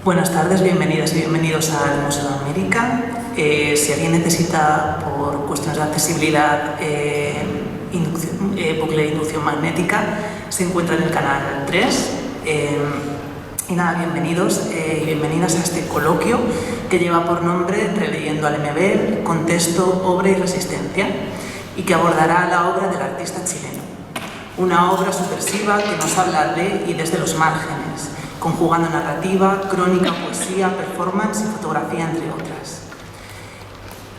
Buenas tardes, bienvenidas y bienvenidos al Museo de América. Si alguien necesita, por cuestiones de accesibilidad, bucle de inducción magnética, se encuentra en el canal 3. Y nada, bienvenidos y bienvenidas a este coloquio que lleva por nombre Releyendo al MBL, contexto, obra y resistencia, y que abordará la obra del artista chileno. Una obra subversiva que nos habla de y desde los márgenes, conjugando narrativa, crónica, poesía, performance y fotografía, entre otras.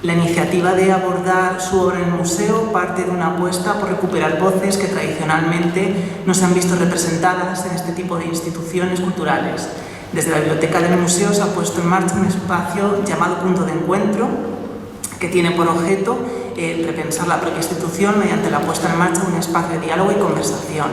La iniciativa de abordar su obra en el museo parte de una apuesta por recuperar voces que tradicionalmente no se han visto representadas en este tipo de instituciones culturales. Desde la biblioteca del museo se ha puesto en marcha un espacio llamado Punto de Encuentro, que tiene por objeto repensar la propia institución mediante la puesta en marcha de un espacio de diálogo y conversación.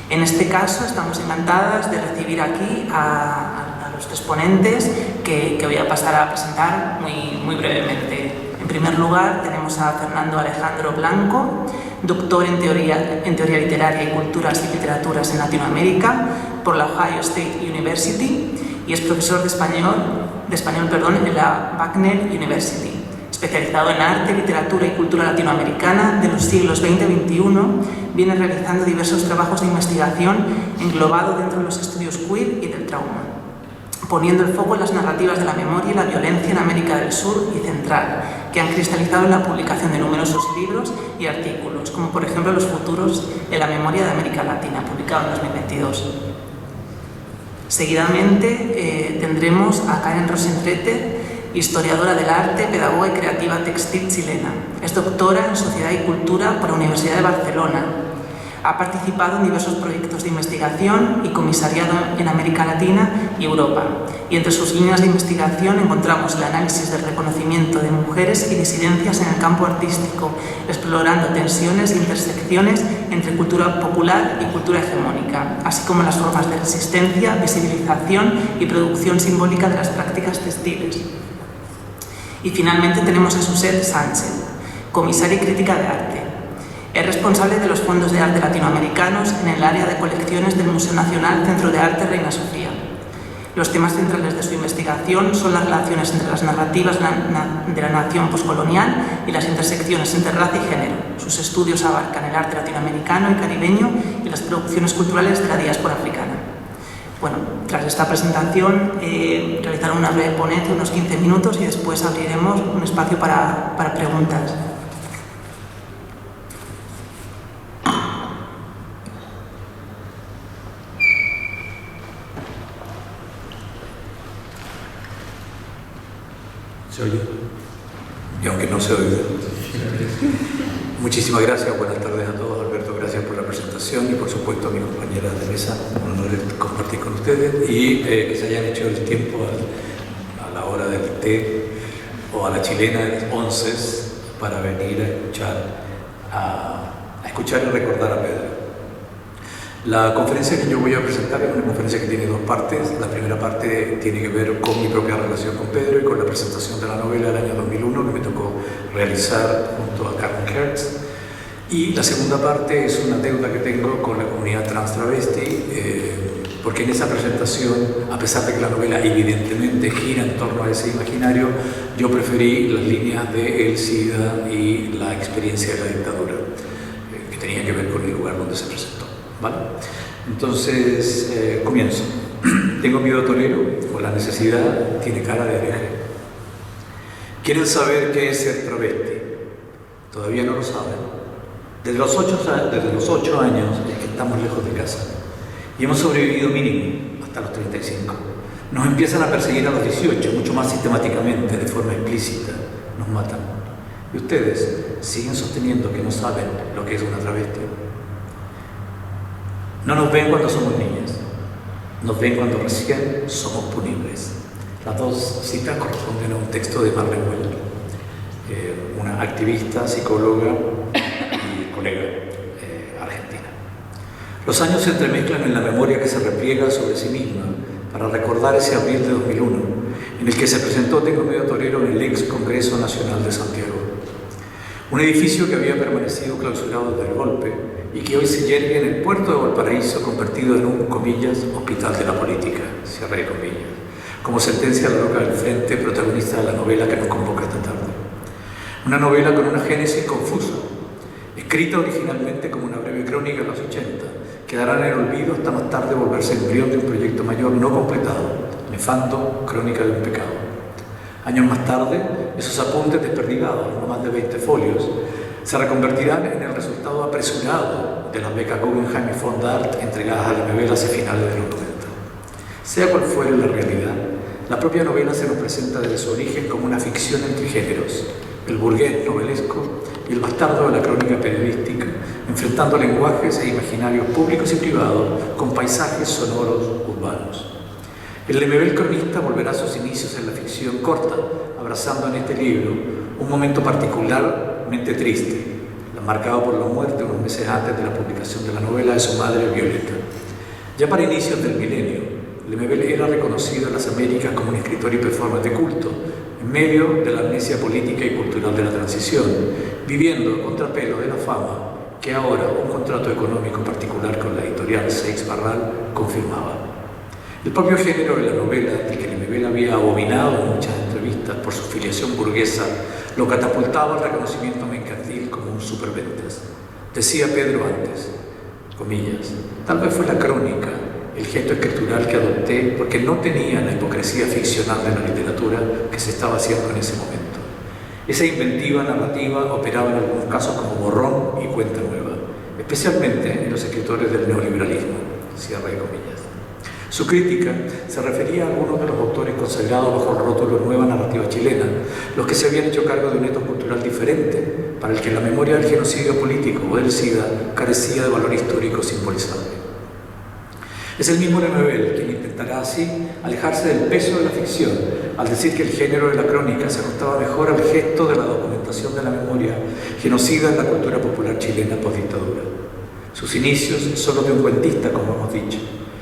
En este caso, estamos encantadas de recibir aquí a los tres ponentes que voy a pasar a presentar muy brevemente. En primer lugar, tenemos a Fernando Alejandro Blanco, doctor en teoría literaria y culturas y literaturas en Latinoamérica por la Ohio State University y es profesor de español en la Wagner University. Especializado en arte, literatura y cultura latinoamericana de los siglos XX y XXI, viene realizando diversos trabajos de investigación englobado dentro de los estudios queer y del trauma, poniendo el foco en las narrativas de la memoria y la violencia en América del Sur y Central, que han cristalizado en la publicación de numerosos libros y artículos, como por ejemplo Los futuros en la memoria de América Latina, publicado en 2022. Seguidamente tendremos a Karen Rosentrete, historiadora del arte, pedagoga y creativa textil chilena. Es doctora en Sociedad y Cultura por la Universidad de Barcelona. Ha participado en diversos proyectos de investigación y comisariado en América Latina y Europa. Y entre sus líneas de investigación encontramos el análisis del reconocimiento de mujeres y disidencias en el campo artístico, explorando tensiones e intersecciones entre cultura popular y cultura hegemónica, así como las formas de resistencia, visibilización y producción simbólica de las prácticas textiles. Y finalmente tenemos a Suset Sánchez, comisaria y crítica de arte. Es responsable de los fondos de arte latinoamericanos en el área de colecciones del Museo Nacional Centro de Arte Reina Sofía. Los temas centrales de su investigación son las relaciones entre las narrativas de la nación poscolonial y las intersecciones entre raza y género. Sus estudios abarcan el arte latinoamericano y caribeño y las producciones culturales de la diáspora africana. Bueno, tras esta presentación realizaré una breve ponencia, unos 15 minutos, y después abriremos un espacio para preguntas. ¿Se oye? Y aunque no se oye. Muchísimas gracias, buenas tardes a todos. Alberto, gracias por la presentación y por supuesto a mis compañeras de mesa, un honor compartir con ustedes y que se hayan hecho el tiempo a la hora del té o a la chilena de las 11 para venir a escuchar y recordar a Pedro. La conferencia que yo voy a presentar es una conferencia que tiene dos partes. La primera parte tiene que ver con mi propia relación con Pedro y con la presentación de la novela del año 2001 que me tocó realizar junto a Carmen Hertz. Y la segunda parte es una deuda que tengo con la comunidad trans travesti, porque en esa presentación, a pesar de que la novela evidentemente gira en torno a ese imaginario, yo preferí las líneas de el SIDA y la experiencia de la dictadura, que tenía que ver con el lugar donde se presentó. ¿Vale? Entonces, comienzo. Tengo miedo torero, o la necesidad tiene cara de hereje. ¿Quieren saber qué es ser travesti? Todavía no lo saben. Desde los 8 años es que estamos lejos de casa y hemos sobrevivido mínimo hasta los 35. Nos empiezan a perseguir a los 18, mucho más sistemáticamente, de forma explícita. Nos matan. Y ustedes siguen sosteniendo que no saben lo que es una travesti. No nos ven cuando somos niñas, nos ven cuando recién somos punibles. Las dos citas corresponden a un texto de Marlene Weller, una activista, psicóloga y colega argentina. Los años se entremezclan en la memoria que se repliega sobre sí misma para recordar ese abril de 2001, en el que se presentó Tengo Miedo Torero en el ex Congreso Nacional de Santiago. Un edificio que había permanecido clausurado desde el golpe y que hoy se yergue en el puerto de Valparaíso, convertido en un, comillas, hospital de la política, cierre de comillas, como sentencia la loca del frente, protagonista de la novela que nos convoca esta tarde. Una novela con una génesis confusa, escrita originalmente como una breve crónica de los 80, quedará en el olvido hasta más tarde volverse embrión de un proyecto mayor no completado, Nefando, crónica de un pecado. Años más tarde, esos apuntes desperdigados, no más de 20 folios, se reconvertirán en el resultado apresurado de las becas Guggenheim y Fond Art entregadas a la novela hacia finales de los 90. Sea cual fuere la realidad, la propia novela se nos presenta desde su origen como una ficción entre géneros, el burgués novelesco y el bastardo de la crónica periodística, enfrentando lenguajes e imaginarios públicos y privados con paisajes sonoros urbanos. El Lemebel cronista volverá a sus inicios en la ficción corta, abrazando en este libro un momento particularmente triste, marcado por la muerte unos meses antes de la publicación de la novela de su madre Violeta. Ya para inicios del milenio, Lemebel era reconocido en las Américas como un escritor y performer de culto, en medio de la amnesia política y cultural de la transición, viviendo a contrapelo de la fama que ahora un contrato económico particular con la editorial Seix Barral confirmaba. El propio género de la novela, del que Lemebel había abominado en muchas entrevistas por su filiación burguesa, lo catapultaba al reconocimiento mercantil como un superventas. Decía Pedro antes, comillas, tal vez fue la crónica, el gesto escritural que adopté porque no tenía la hipocresía ficcional de la literatura que se estaba haciendo en ese momento. Esa inventiva narrativa operaba en algunos casos como borrón y cuenta nueva, especialmente en los escritores del neoliberalismo, cierre de comillas. Su crítica se refería a algunos de los autores consagrados bajo el rótulo Nueva Narrativa Chilena, los que se habían hecho cargo de un etos cultural diferente, para el que la memoria del genocidio político o del SIDA carecía de valor histórico simbolizable. Es el mismo Lemebel quien intentará así alejarse del peso de la ficción, al decir que el género de la crónica se ajustaba mejor al gesto de la documentación de la memoria genocida en la cultura popular chilena postdictadura. Sus inicios son los de un cuentista, como hemos dicho.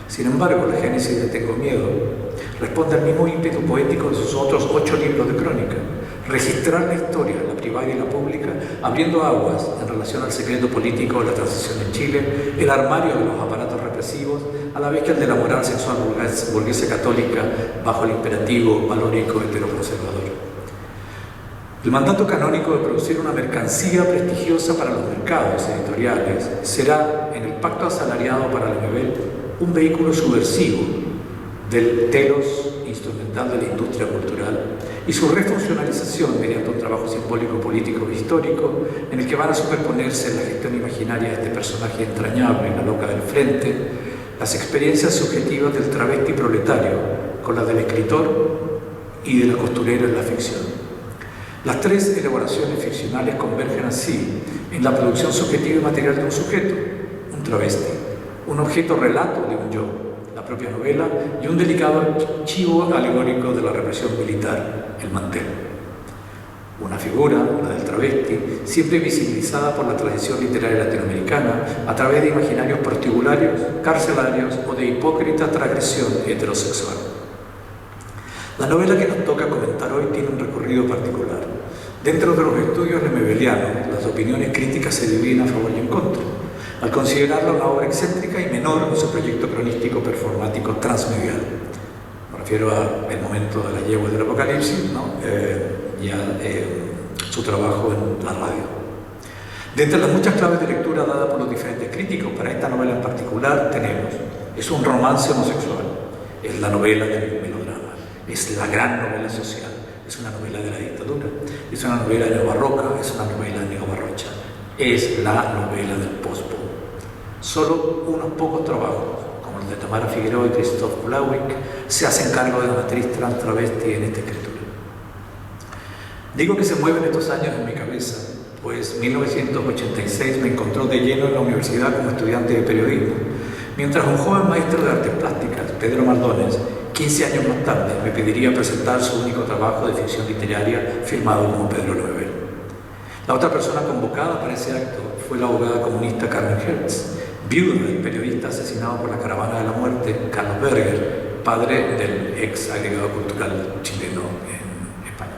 Sin embargo, la génesis de Tengo Miedo responde al mismo ímpetu poético de sus otros 8 libros de crónica, registrar la historia, la privada y la pública, abriendo aguas en relación al secreto político de la transición en Chile, el armario de los aparatos represivos, a la vez que el de la moral sexual burguesa católica bajo el imperativo valórico heteroconservador. El mandato canónico de producir una mercancía prestigiosa para los mercados editoriales será, en el pacto asalariado para Lemebel, un vehículo subversivo del telos instrumental de la industria cultural y su refuncionalización mediante un trabajo simbólico, político e histórico en el que van a superponerse la gestión imaginaria de este personaje entrañable, la loca del frente, las experiencias subjetivas del travesti proletario con las del escritor y de la costurera en la ficción. Las 3 elaboraciones ficcionales convergen así en la producción subjetiva y material de un sujeto, un travesti, un objeto relato de un yo, la propia novela, y un delicado chivo alegórico de la represión militar, el mantel. Una figura, la del travesti, siempre visibilizada por la tradición literaria latinoamericana a través de imaginarios prostibularios, carcelarios o de hipócrita transgresión heterosexual. La novela que nos toca comentar hoy tiene un recorrido particular. Dentro de los estudios lemebelianos, las opiniones críticas se dividen a favor y en contra, al considerarla una obra excéntrica y menor en su proyecto cronístico performático transmedial. Me refiero al momento de las yeguas del Apocalipsis, ¿no? Su trabajo en la radio. De entre las muchas claves de lectura dadas por los diferentes críticos para esta novela en particular tenemos: es un romance homosexual, es la novela del melodrama, es la gran novela social, es una novela de la dictadura, es una novela neobarroca, es una novela neobarrocha, es la novela del post-boom. Solo unos pocos trabajos, como los de Tamara Figueroa y Christoph Kulawik, se hacen cargo de la matriz trans travesti en esta escritura. Digo que se mueven estos años en mi cabeza, pues 1986 me encontró de lleno en la universidad como estudiante de periodismo, mientras un joven maestro de artes plásticas, Pedro Mardones, 15 años más tarde, me pediría presentar su único trabajo de ficción literaria firmado como Pedro Lemebel. La otra persona convocada para ese acto fue la abogada comunista Carmen Hertz, viuda del periodista asesinado por la Caravana de la Muerte, Carlos Berger, padre del ex agregado cultural chileno en España,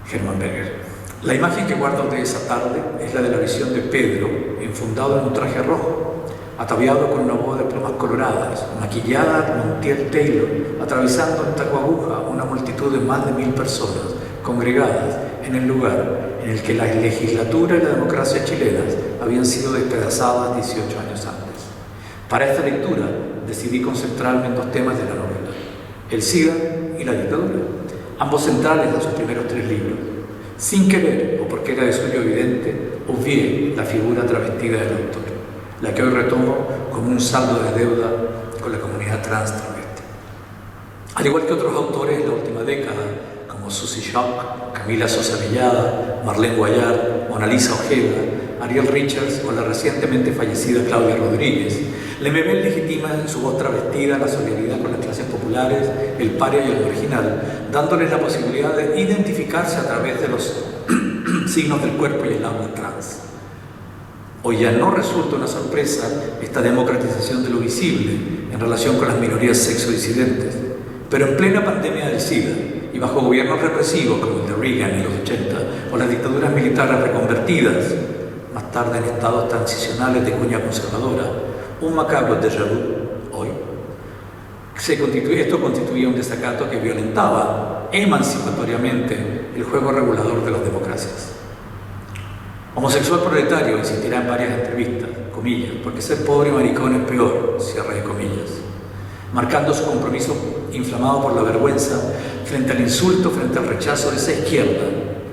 Germán Berger. La imagen que guardo de esa tarde es la de la visión de Pedro, enfundado en un traje rojo, ataviado con una boa de plumas coloradas, maquillada Montiel Taylor, atravesando en taco aguja una multitud de más de 1000 personas congregadas en el lugar en el que la legislatura y la democracia chilenas habían sido despedazadas 18 años antes. Para esta lectura decidí concentrarme en 2 temas de la novela: el SIDA y la dictadura, ambos centrales de sus primeros 3 libros. Sin querer, o porque era de suyo evidente, obvié la figura travestida del autor, la que hoy retomo como un saldo de deuda con la comunidad trans travesti. Al igual que otros autores de la última década, como Susie Shock, Camila Sosa Villada, Marlene Guayar, Mona Lisa Ojeda, Ariel Richards o la recientemente fallecida Claudia Rodríguez, Lemebel legitima en su voz travestida la solidaridad con las clases populares, el paria y el marginal, dándoles la posibilidad de identificarse a través de los signos del cuerpo y el habla trans. Hoy ya no resulta una sorpresa esta democratización de lo visible en relación con las minorías sexodisidentes, pero en plena pandemia del SIDA y bajo gobiernos represivos como el de Reagan en los 80 o las dictaduras militares reconvertidas, más tarde en estados transicionales de cuña conservadora, un macabro déjà vu hoy. Esto constituía un desacato que violentaba emancipatoriamente el juego regulador de las democracias. Homosexual proletario insistirá en varias entrevistas, comillas, porque ser pobre y maricón es peor, cierre de comillas, marcando su compromiso inflamado por la vergüenza frente al insulto, frente al rechazo de esa izquierda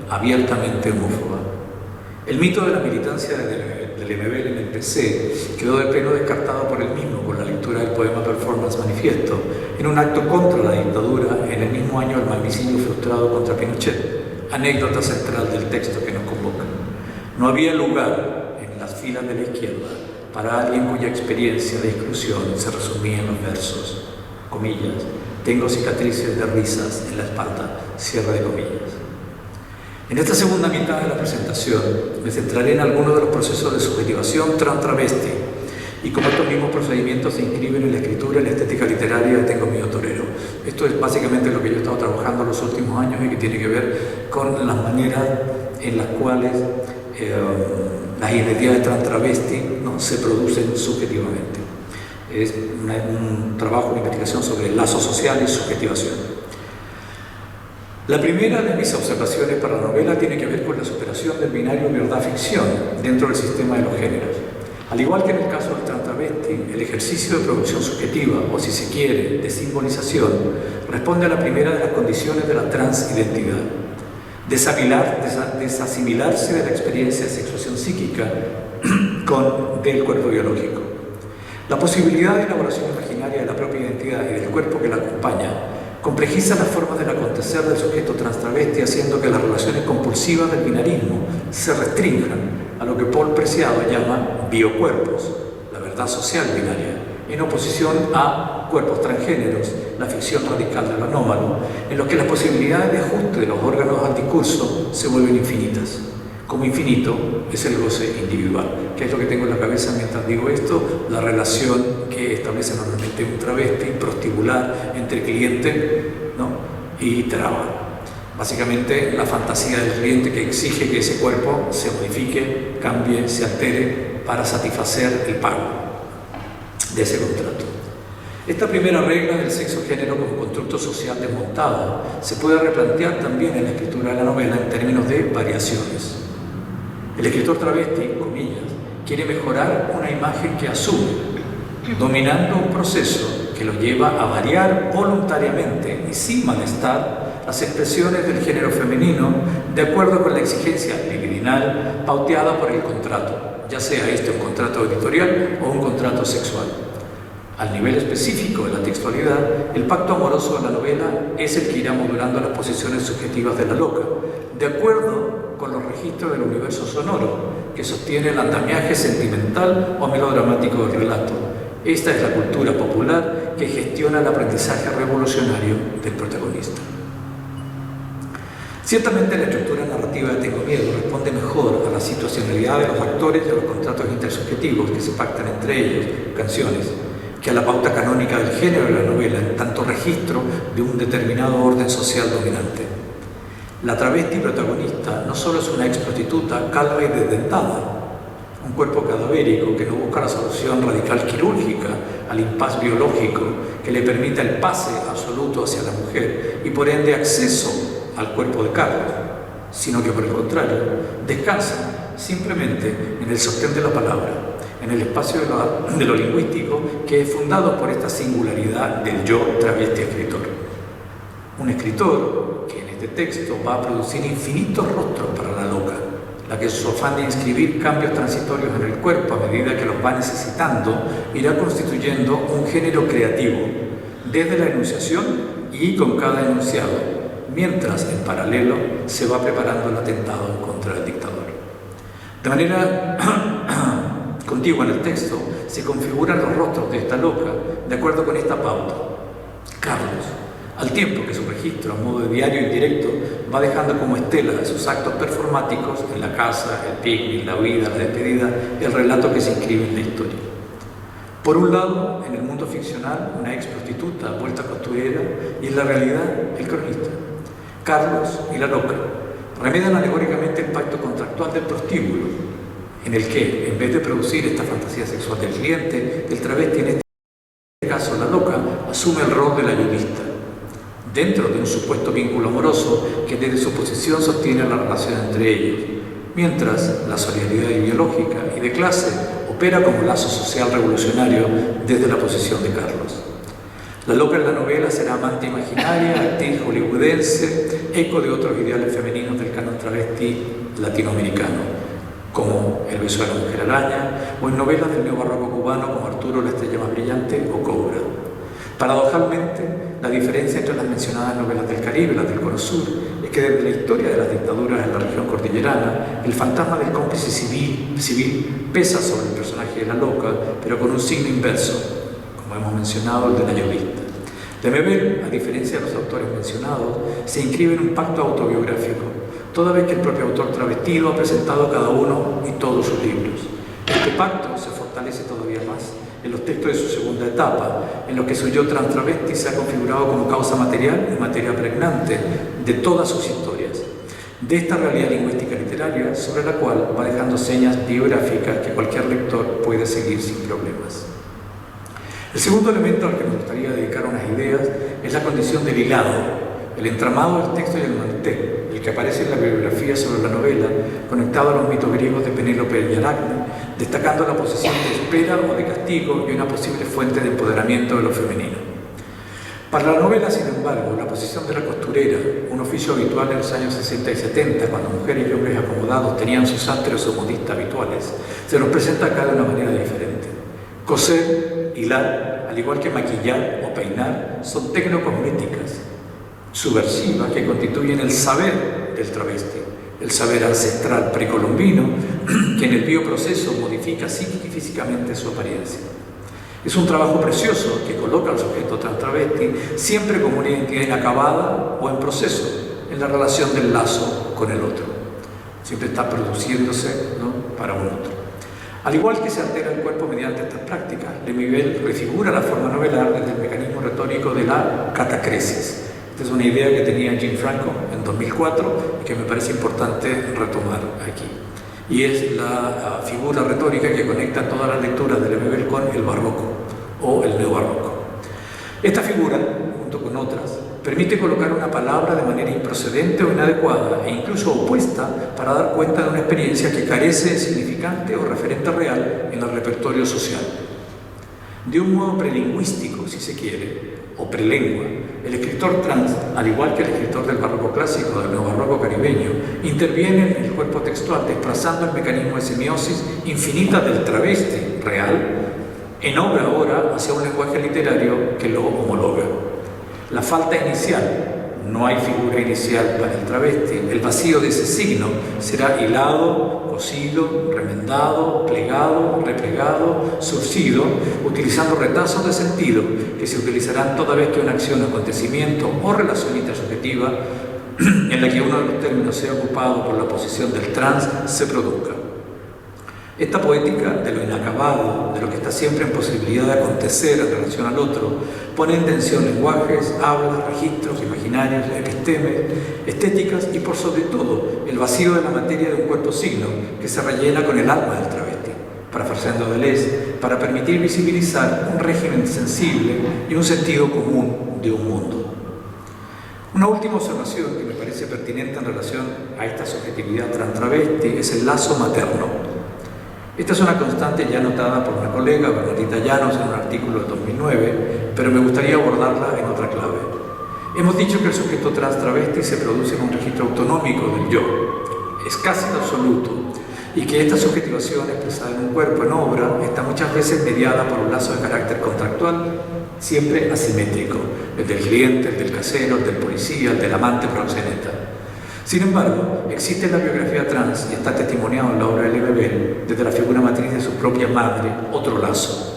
abiertamente homófoba. El mito de la militancia del Lemebel en el PC quedó de pleno descartado por él mismo con la lectura del poema Performance Manifiesto, en un acto contra la dictadura en el mismo año del magnicidio frustrado contra Pinochet, anécdota central del texto que nos convoca. No había lugar en las filas de la izquierda para alguien cuya experiencia de exclusión se resumía en los versos, comillas, tengo cicatrices de risas en la espalda, cierre de comillas. En esta segunda mitad de la presentación me centraré en algunos de los procesos de subjetivación trans-travesti y cómo estos mismos procedimientos se inscriben en la escritura y la estética literaria de Tengo Miedo Torero. Esto es básicamente lo que yo he estado trabajando en los últimos años y que tiene que ver con las maneras en las cuales las identidades trans-travesti, ¿no?, se producen subjetivamente. Es un trabajo, una investigación sobre lazos sociales y subjetivación. La primera de mis observaciones para la novela tiene que ver con la superación del binario verdad-ficción dentro del sistema de los géneros. Al igual que en el caso del trans-travesti, el ejercicio de producción subjetiva, o si se quiere, de simbolización, responde a la primera de las condiciones de la transidentidad: desasimilarse de la experiencia de sexuación psíquica del cuerpo biológico. La posibilidad de elaboración imaginaria de la propia identidad y del cuerpo que la acompaña complejiza las formas del acontecer del sujeto trans-travesti, haciendo que las relaciones compulsivas del binarismo se restrinjan a lo que Paul Preciado llama biocuerpos, la verdad social binaria, en oposición a cuerpos transgéneros, la ficción radical de lo anómalo, en los que las posibilidades de ajuste de los órganos al discurso se vuelven infinitas. Como infinito es el goce individual, que es lo que tengo en la cabeza mientras digo esto, la relación que establece normalmente un travesti prostibular entre cliente, ¿no?, y traba. Básicamente la fantasía del cliente que exige que ese cuerpo se modifique, cambie, se altere para satisfacer el pago de ese contrato. Esta primera regla del sexo-género como constructo social desmontado se puede replantear también en la escritura de la novela en términos de variaciones. El escritor travesti, comillas, quiere mejorar una imagen que asume, dominando un proceso que lo lleva a variar voluntariamente y sin malestar las expresiones del género femenino de acuerdo con la exigencia libidinal pauteada por el contrato, ya sea este un contrato editorial o un contrato sexual. Al nivel específico de la textualidad, el pacto amoroso de la novela es el que irá modulando las posiciones subjetivas de la loca, de acuerdo con los registros del universo sonoro que sostiene el andamiaje sentimental o melodramático del relato. Esta es la cultura popular que gestiona el aprendizaje revolucionario del protagonista. Ciertamente la estructura narrativa de Tengo Miedo responde mejor a la situacionalidad de los actores y a los contratos intersubjetivos que se pactan entre ellos, canciones, que a la pauta canónica del género de la novela, en tanto registro de un determinado orden social dominante. La travesti protagonista no solo es una ex prostituta calva y desdentada, un cuerpo cadavérico que no busca la solución radical quirúrgica al impasse biológico que le permita el pase absoluto hacia la mujer y por ende acceso al cuerpo de Carlos, sino que por el contrario, descansa simplemente en el sostén de la palabra, en el espacio de lo lingüístico que es fundado por esta singularidad del yo travesti escritor. Un escritor que en este texto va a producir infinitos rostros para la loca, la que en su afán de inscribir cambios transitorios en el cuerpo a medida que los va necesitando, irá constituyendo un género creativo, desde la enunciación y con cada enunciado, mientras en paralelo se va preparando el atentado en contra del dictador. De manera contigua en el texto se configuran los rostros de esta loca de acuerdo con esta pauta. Carlos, al tiempo que su registro a modo de diario indirecto va dejando como estela de sus actos performáticos en la casa, el picnic, la huida, la despedida, el relato que se inscribe en la historia. Por un lado, en el mundo ficcional, una ex prostituta vuelta costurera y en la realidad, el cronista. Carlos y la loca remedian alegóricamente el pacto contractual del prostíbulo, en el que, en vez de producir esta fantasía sexual del cliente, el travesti, en este caso la loca, asume el rol del ayudista, dentro de un supuesto vínculo amoroso que desde su posición sostiene la relación entre ellos, mientras la solidaridad ideológica y de clase opera como lazo social revolucionario desde la posición de Carlos. La loca en la novela será amante imaginaria, actriz hollywoodense, eco de otros ideales femeninos del canon travesti latinoamericano, como El beso de la mujer araña, o en novelas del neobarroco cubano como Arturo, la estrella más brillante, o Cobra. Paradojalmente, la diferencia entre las mencionadas novelas del Caribe y las del Cono Sur es que desde la historia de las dictaduras en la región cordillerana, el fantasma del cómplice civil pesa sobre el personaje de la loca, pero con un signo inverso, como hemos mencionado, el del ayudista. Lemebel, a diferencia de los autores mencionados, se inscribe en un pacto autobiográfico, toda vez que el propio autor travestido ha presentado cada uno y todos sus libros. Este pacto se fortalece todavía más en los textos de su segunda etapa, en los que su yo travesti se ha configurado como causa material y materia pregnante de todas sus historias, de esta realidad lingüística literaria sobre la cual va dejando señas biográficas que cualquier lector puede seguir sin problemas. El segundo elemento al que me gustaría dedicar unas ideas es la condición del hilado, el entramado del texto y el mantel, el que aparece en la bibliografía sobre la novela, conectado a los mitos griegos de Penélope y Aracne, destacando la posición de espera o de castigo y una posible fuente de empoderamiento de lo femenino. Para la novela, sin embargo, la posición de la costurera, un oficio habitual en los años 60 y 70, cuando mujeres y hombres acomodados tenían sus sastres o modistas habituales, se nos presenta acá de una manera diferente. Coser, hilar, al igual que maquillar o peinar, son tecnocosméticas subversivas que constituyen el saber del travesti, el saber ancestral precolombino que en el bioproceso modifica psíquica y físicamente su apariencia. Es un trabajo precioso que coloca al sujeto travesti siempre como una identidad inacabada o en proceso en la relación del lazo con el otro. Siempre está produciéndose, ¿no?, para un otro. Al igual que se altera el cuerpo mediante estas prácticas, Lemebel refigura la forma novelar desde el mecanismo retórico de la catacresis. Esta es una idea que tenía Jim Franco en 2004 y que me parece importante retomar aquí. Y es la figura retórica que conecta todas las lecturas de Lemebel con el barroco o el neobarroco. Esta figura, junto con otras, permite colocar una palabra de manera improcedente o inadecuada e incluso opuesta para dar cuenta de una experiencia que carece de significante o referente real en el repertorio social. De un modo prelingüístico, si se quiere, o prelengua, el escritor trans, al igual que el escritor del barroco clásico o del neobarroco caribeño, interviene en el cuerpo textual desplazando el mecanismo de semiosis infinita del travesti real en obra ahora hacia un lenguaje literario que lo homologa. La falta inicial, no hay figura inicial para el travesti, el vacío de ese signo será hilado, cosido, remendado, plegado, replegado, surcido, utilizando retazos de sentido que se utilizarán toda vez que una acción, acontecimiento o relación intersubjetiva en la que uno de los términos sea ocupado por la posición del trans se produzca. Esta poética de lo inacabado, de lo que está siempre en posibilidad de acontecer en relación al otro, pone en tensión lenguajes, hablas, registros, imaginarios, epistemes, estéticas y por sobre todo el vacío de la materia de un cuerpo signo que se rellena con el alma del travesti. parafraseando a Deleuze, para permitir visibilizar un régimen sensible y un sentido común de un mundo. Una última observación que me parece pertinente en relación a esta subjetividad travesti es el lazo materno. Esta es una constante ya notada por una colega, Bernardita Llanos, en un artículo del 2009, pero me gustaría abordarla en otra clave. Hemos dicho que el sujeto trans travesti se produce en un registro autonómico del yo, es casi absoluto, y que esta subjetivación expresada en un cuerpo, en obra, está muchas veces mediada por un lazo de carácter contractual, siempre asimétrico, el del cliente, el del casero, el del policía, el del amante proxeneta. Sin embargo, existe en la biografía trans, y está testimoniado en la obra de Lemebel, desde la figura matriz de su propia madre, otro lazo.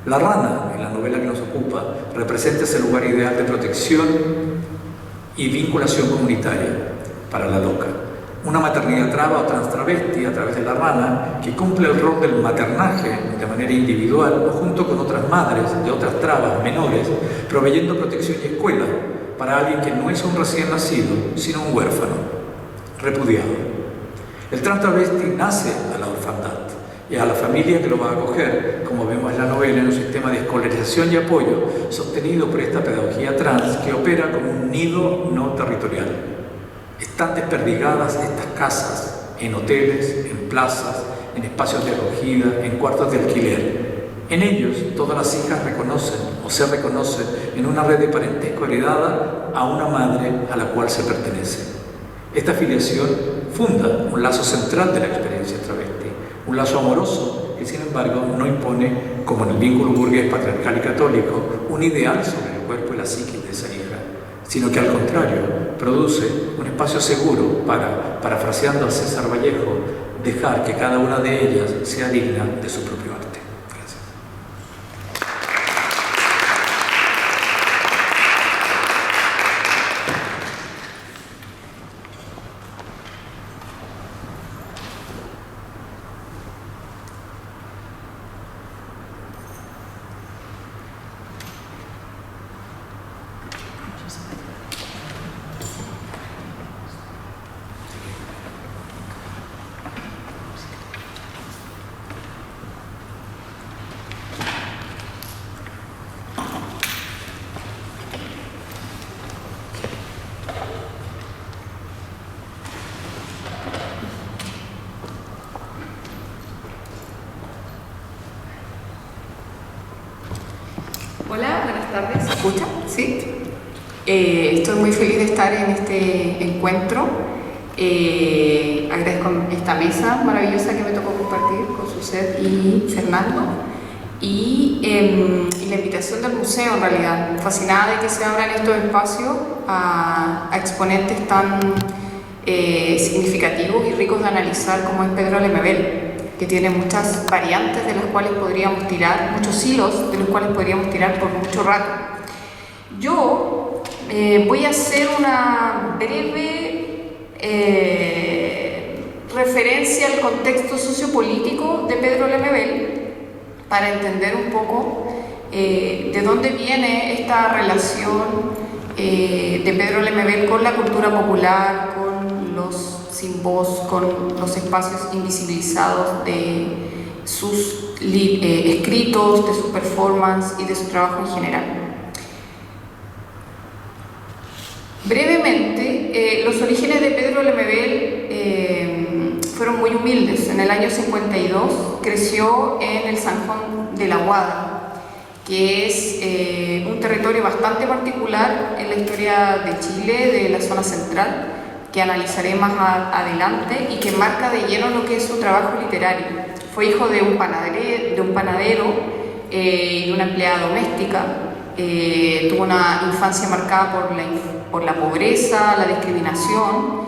La rana, en la novela que nos ocupa, representa ese lugar ideal de protección y vinculación comunitaria para la loca. Una maternidad traba o transtravesti a través de la rana que cumple el rol del maternaje de manera individual o junto con otras madres de otras trabas menores, proveyendo protección y escuela para alguien que no es un recién nacido, sino un huérfano, repudiado. El transtravesti nace a la orfandad y a la familia que lo va a acoger, como vemos en la novela, en un sistema de escolarización y apoyo sostenido por esta pedagogía trans que opera como un nido no territorial. Están desperdigadas estas casas en hoteles, en plazas, en espacios de acogida, en cuartos de alquiler. En ellos, todas las hijas reconocen o se reconocen en una red de parentesco heredada a una madre a la cual se pertenece. Esta filiación funda un lazo central de la experiencia travesti, un lazo amoroso que, sin embargo, no impone, como en el vínculo burgués, patriarcal y católico, un ideal sobre el cuerpo y la psiquis de esa hija, sino que al contrario produce un espacio seguro para, parafraseando a César Vallejo, dejar que cada una de ellas sea digna de su propio arte. Gracias. Hola, buenas tardes. ¿Se escucha? ¿Sí? Estoy muy feliz de estar en este encuentro. Agradezco esta mesa maravillosa que me tocó compartir con Suset y Fernando. Y la invitación del museo, en realidad. Fascinada de que se abran estos espacios a exponentes tan significativos y ricos de analizar como es Pedro Lemebel, que tiene muchas variantes de las cuales podríamos tirar, muchos hilos de los cuales podríamos tirar por mucho rato. Yo voy a hacer una breve referencia al contexto sociopolítico de Pedro Lemebel para entender un poco de dónde viene esta relación de Pedro Lemebel con la cultura popular, con los sin voz, con los espacios invisibilizados de sus escritos, de su performance y de su trabajo en general. Brevemente, los orígenes de Pedro Lemebel fueron muy humildes. En el año 52 creció en el Sanjón de la Guada, que es un territorio bastante particular en la historia de Chile, de la zona central, que analizaré más adelante y que marca de lleno lo que es su trabajo literario. Fue hijo de un panadero y de una empleada doméstica. Tuvo una infancia marcada por la pobreza, la discriminación.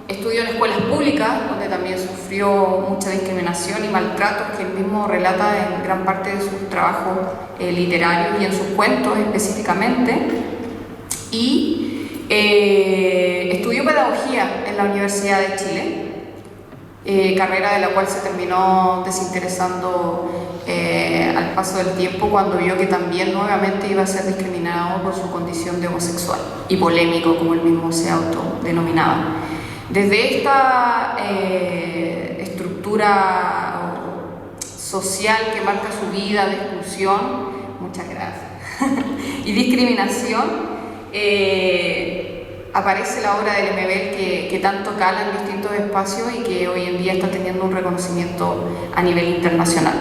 Estudió en escuelas públicas, donde también sufrió mucha discriminación y maltratos que él mismo relata en gran parte de sus trabajos literarios y en sus cuentos específicamente. Y estudió pedagogía en la Universidad de Chile, carrera de la cual se terminó desinteresando al paso del tiempo, cuando vio que también nuevamente iba a ser discriminado por su condición de homosexual y polémico, como él mismo se autodenominaba. Desde esta estructura social que marca su vida de exclusión, muchas gracias, y discriminación, aparece la obra de Lemebel que tanto cala en distintos espacios y que hoy en día está teniendo un reconocimiento a nivel internacional.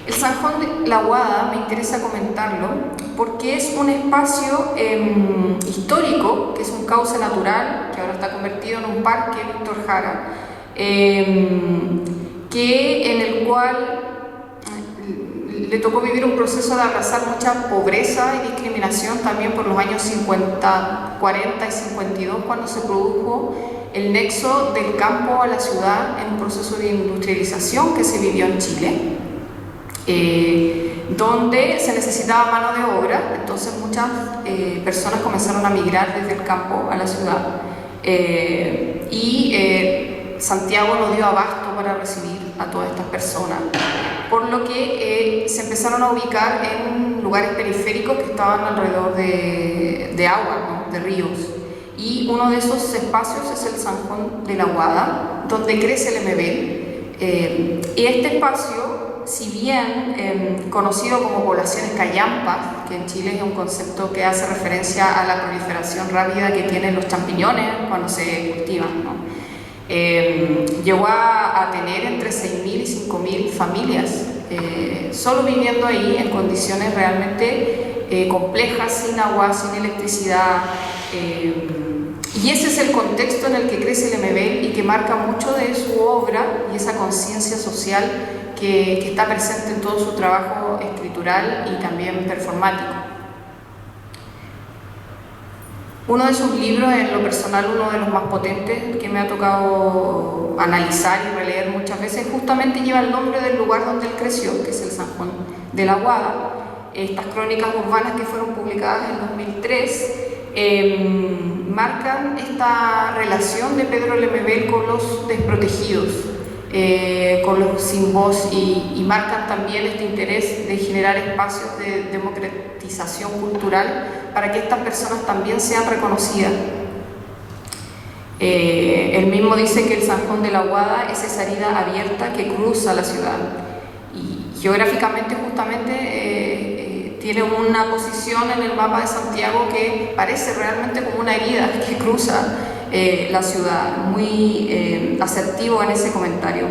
El Zanjón de la Guada me interesa comentarlo porque es un espacio histórico, que es un cauce natural, que ahora está convertido en un parque, Víctor Jara, en el cual le tocó vivir un proceso de abrazar mucha pobreza y discriminación también por los años 50, 40 y 52, cuando se produjo el nexo del campo a la ciudad en un proceso de industrialización que se vivió en Chile, donde se necesitaba mano de obra. Entonces muchas personas comenzaron a migrar desde el campo a la ciudad y Santiago no dio abasto para recibir a todas estas personas, por lo que se empezaron a ubicar en lugares periféricos que estaban alrededor de agua, ¿no? De ríos, y uno de esos espacios es el Zanjón de la Guada, donde crece el Lemebel, y este espacio, si bien conocido como poblaciones callampas, que en Chile es un concepto que hace referencia a la proliferación rápida que tienen los champiñones cuando se cultivan, ¿no? Llegó a tener entre 6.000 y 5.000 familias solo viviendo ahí en condiciones realmente complejas, sin agua, sin electricidad, y ese es el contexto en el que crece Lemebel y que marca mucho de su obra y esa conciencia social que está presente en todo su trabajo escritural y también performático. Uno de sus libros, en lo personal uno de los más potentes que me ha tocado analizar y releer muchas veces, justamente lleva el nombre del lugar donde él creció, que es el Zanjón de la Guada. Estas crónicas urbanas que fueron publicadas en 2003 marcan esta relación de Pedro Lemebel con los desprotegidos, con los sin voz, y marcan también este interés de generar espacios de democratización cultural para que estas personas también sean reconocidas. Él mismo dice que el Zanjón de la Guada es esa herida abierta que cruza la ciudad, y geográficamente justamente tiene una posición en el mapa de Santiago que parece realmente como una herida que cruza la ciudad, muy asertivo en ese comentario.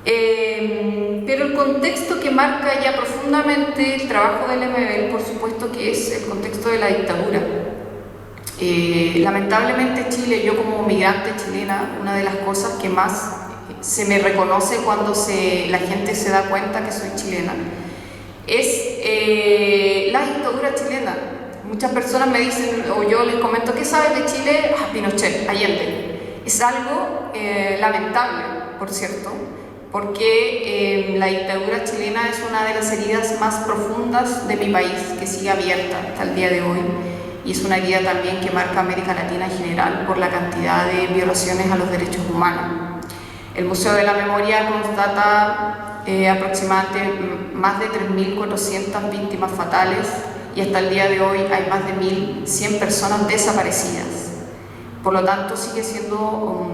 Pero el contexto que marca ya profundamente el trabajo de Lemebel, por supuesto que es el contexto de la dictadura. Lamentablemente Chile, yo como migrante chilena, una de las cosas que más se me reconoce cuando la gente se da cuenta que soy chilena es la dictadura chilena. Muchas personas me dicen, o yo les comento, ¿qué sabes de Chile? Pinochet, Allende. Es algo lamentable, por cierto, porque la dictadura chilena es una de las heridas más profundas de mi país, que sigue abierta hasta el día de hoy, y es una herida también que marca América Latina en general por la cantidad de violaciones a los derechos humanos. El Museo de la Memoria constata aproximadamente más de 3.400 víctimas fatales, y hasta el día de hoy hay más de 1.100 personas desaparecidas. Por lo tanto, sigue siendo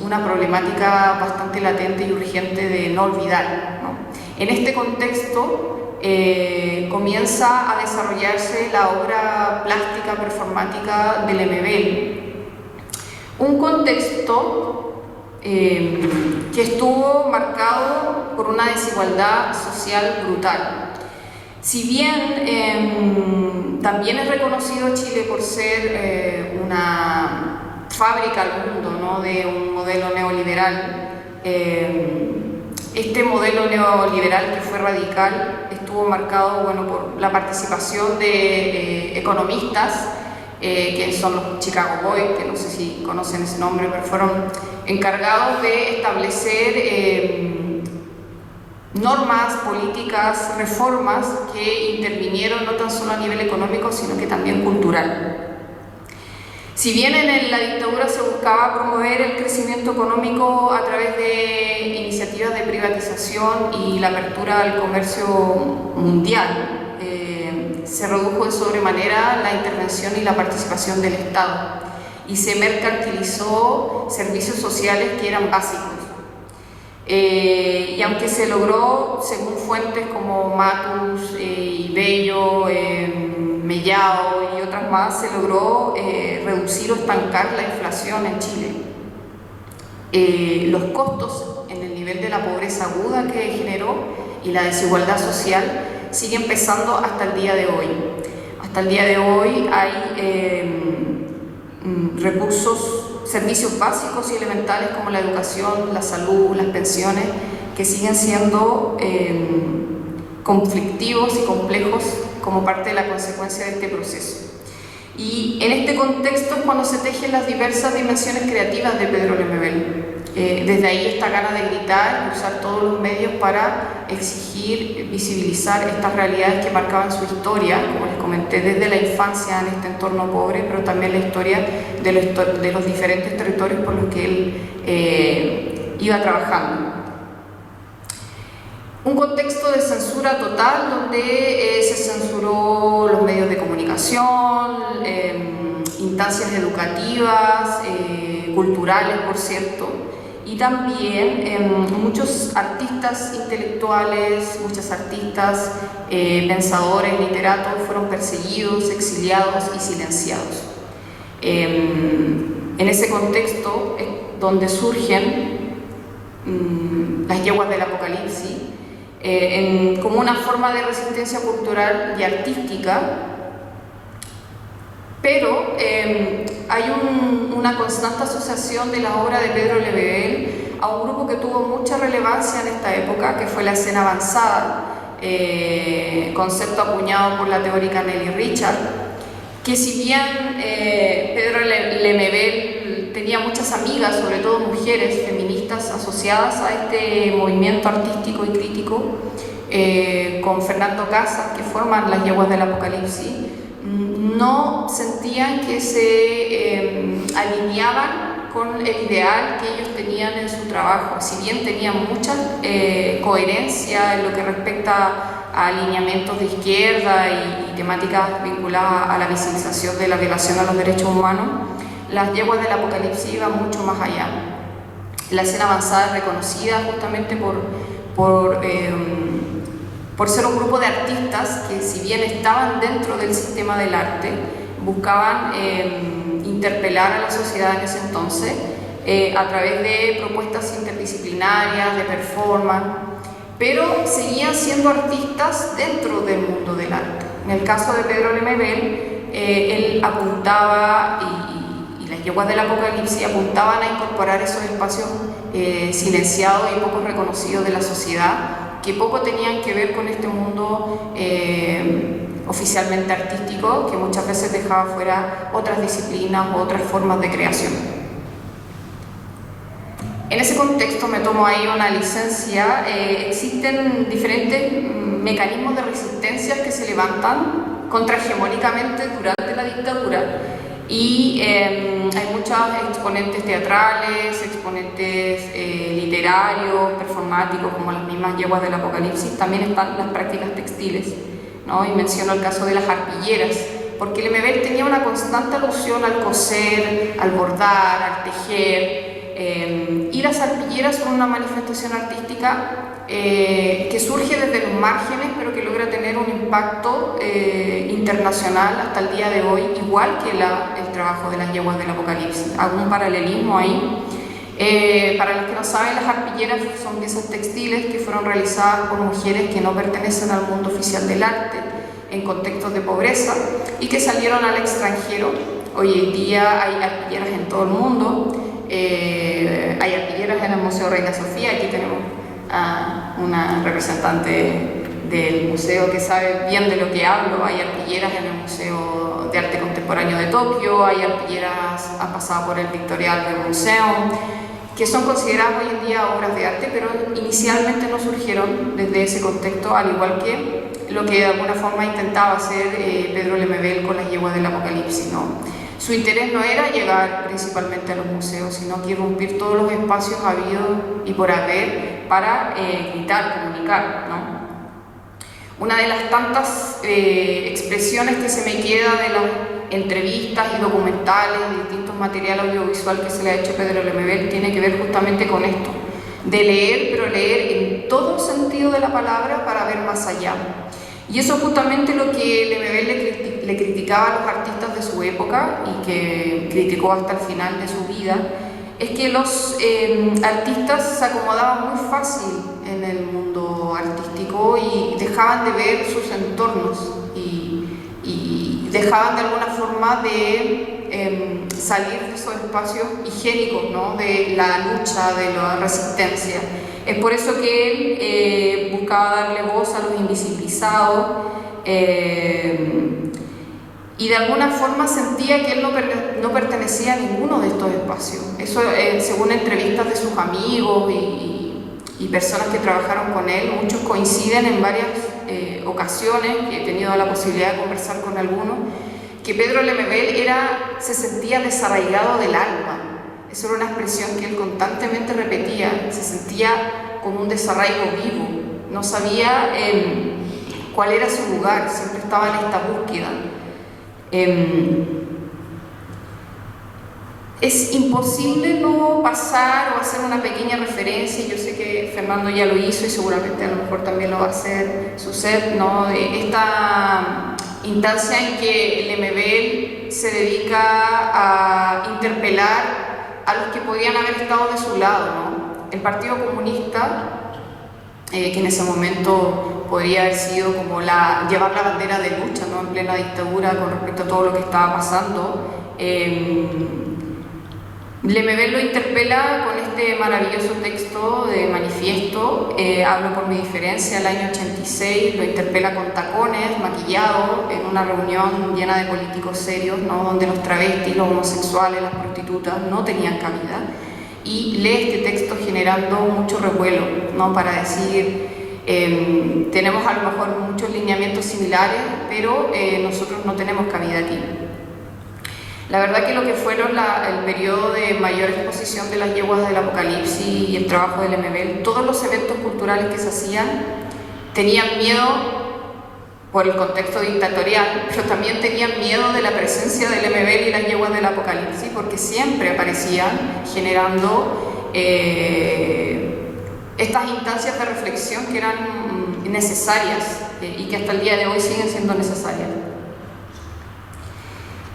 una problemática bastante latente y urgente de no olvidar, ¿no? En este contexto comienza a desarrollarse la obra plástica performática de Lemebel, un contexto que estuvo marcado por una desigualdad social brutal. Si bien también es reconocido Chile por ser una fábrica al mundo, ¿no?, de un modelo neoliberal, este modelo neoliberal que fue radical estuvo marcado, bueno, por la participación de economistas que son los Chicago Boys, que no sé si conocen ese nombre, pero fueron encargados de establecer normas, políticas, reformas que intervinieron no tan solo a nivel económico, sino que también cultural. Si bien en la dictadura se buscaba promover el crecimiento económico a través de iniciativas de privatización y la apertura al comercio mundial, se redujo de sobremanera la intervención y la participación del Estado, y se mercantilizó servicios sociales que eran básicos. Y aunque se logró, según fuentes como Matus y Bello, Mellao y otras más, se logró reducir o estancar la inflación en Chile. Los costos en el nivel de la pobreza aguda que generó y la desigualdad social siguen pesando hasta el día de hoy. Hasta el día de hoy hay recursos, servicios básicos y elementales como la educación, la salud, las pensiones, que siguen siendo conflictivos y complejos como parte de la consecuencia de este proceso. Y en este contexto es cuando se tejen las diversas dimensiones creativas de Pedro Lemebel. Desde ahí esta gana de gritar y usar todos los medios para exigir, visibilizar estas realidades que marcaban su historia, como les comenté, desde la infancia en este entorno pobre, pero también la historia de los diferentes territorios por los que él iba trabajando. Un contexto de censura total donde se censuró los medios de comunicación, instancias educativas, culturales, por cierto, y también muchos artistas intelectuales, muchos artistas, pensadores, literatos fueron perseguidos, exiliados y silenciados. En ese contexto es donde surgen las yeguas del apocalipsis, como una forma de resistencia cultural y artística, pero hay una constante asociación de la obra de Pedro Lemebel a un grupo que tuvo mucha relevancia en esta época, que fue la escena avanzada, concepto acuñado por la teórica Nelly Richard, que si bien Pedro Lemebel tenía muchas amigas, sobre todo mujeres feministas asociadas a este movimiento artístico y crítico, con Fernando Casas, que forman las yeguas del apocalipsis, no sentían que se alineaban con el ideal que ellos tenían en su trabajo. Si bien tenían mucha coherencia en lo que respecta a alineamientos de izquierda y temáticas vinculadas a la visibilización de la violación a los derechos humanos, las yeguas del apocalipsis iban mucho más allá. La escena avanzada es reconocida justamente por ser un grupo de artistas que, si bien estaban dentro del sistema del arte, buscaban interpelar a la sociedad en ese entonces a través de propuestas interdisciplinarias, de performance, pero seguían siendo artistas dentro del mundo del arte. En el caso de Pedro Lemebel, él apuntaba, y las yeguas del apocalipsis apuntaban a incorporar esos espacios silenciados y poco reconocidos de la sociedad, que poco tenían que ver con este mundo oficialmente artístico, que muchas veces dejaba fuera otras disciplinas u otras formas de creación. En ese contexto me tomo ahí una licencia. Existen diferentes mecanismos de resistencia que se levantan contrahegemónicamente durante la dictadura, y hay muchos exponentes teatrales, exponentes literarios, performáticos, como las mismas yeguas del apocalipsis. También están las prácticas textiles, ¿no? Y menciono el caso de las arpilleras, porque Lemebel tenía una constante alusión al coser, al bordar, al tejer, y las arpilleras son una manifestación artística que surge desde los márgenes, pero que logra tener un impacto internacional hasta el día de hoy, igual que el trabajo de las yeguas del apocalipsis. Hago un paralelismo ahí. Para los que no saben, las arpilleras son piezas textiles que fueron realizadas por mujeres que no pertenecen al mundo oficial del arte, en contextos de pobreza, y que salieron al extranjero. Hoy en día hay arpilleras en todo el mundo. Hay arpilleras en el Museo Reina Sofía. Aquí tenemos a una representante del museo que sabe bien de lo que hablo. Hay arpilleras en el Museo de Arte Contemporáneo de Tokio, hay arpilleras, han pasado por el Victorial del Museo, que son consideradas hoy en día obras de arte, pero inicialmente no surgieron desde ese contexto, al igual que lo que de alguna forma intentaba hacer Pedro Lemebel con las yeguas del apocalipsis, ¿no? Su interés no era llegar principalmente a los museos, sino que irrumpir todos los espacios habidos y por haber para gritar, comunicar, ¿no? Una de las tantas expresiones que se me queda de las entrevistas y documentales, de distintos materiales audiovisual que se le ha hecho a Pedro Lemebel, tiene que ver justamente con esto, de leer, pero leer en todo sentido de la palabra para ver más allá. Y eso es justamente lo que Lemebel le criticaba a los artistas de su época y que criticó hasta el final de su vida, es que los artistas se acomodaban muy fácil en el mundo artístico y dejaban de ver sus entornos y dejaban de alguna forma de salir de esos espacios higiénicos, ¿no? De la lucha, de la resistencia. Es por eso que él buscaba darle voz a los invisibilizados y de alguna forma sentía que él no pertenecía a ninguno de estos espacios. Eso según entrevistas de sus amigos y personas que trabajaron con él, muchos coinciden en varias ocasiones, que he tenido la posibilidad de conversar con algunos, que Pedro Lemebel se sentía desarraigado del alma. Eso era una expresión que él constantemente repetía, se sentía como un desarraigo vivo, no sabía cuál era su lugar, siempre estaba en esta búsqueda. Es imposible no pasar o hacer una pequeña referencia, yo sé que Fernando ya lo hizo y seguramente a lo mejor también lo va a hacer Suzette, ¿no? De esta instancia en que Lemebel se dedica a interpelar a los que podían haber estado de su lado, ¿no? El Partido Comunista, que en ese momento podría haber sido como llevar la bandera de lucha, ¿no? En plena dictadura con respecto a todo lo que estaba pasando. Lemebel lo interpela con este maravilloso texto de manifiesto, Hablo por mi diferencia, el año 86, lo interpela con tacones, maquillado, en una reunión llena de políticos serios, ¿no? Donde los travestis, los homosexuales, las prostitutas no tenían cabida, y lee este texto generando mucho revuelo, ¿no? Para decir, tenemos a lo mejor muchos lineamientos similares, pero nosotros no tenemos cabida aquí. La verdad que lo que fueron el periodo de mayor exposición de las yeguas del Apocalipsis y el trabajo de Lemebel, todos los eventos culturales que se hacían tenían miedo por el contexto dictatorial, pero también tenían miedo de la presencia de Lemebel y las yeguas del Apocalipsis, porque siempre aparecían generando estas instancias de reflexión que eran necesarias y que hasta el día de hoy siguen siendo necesarias.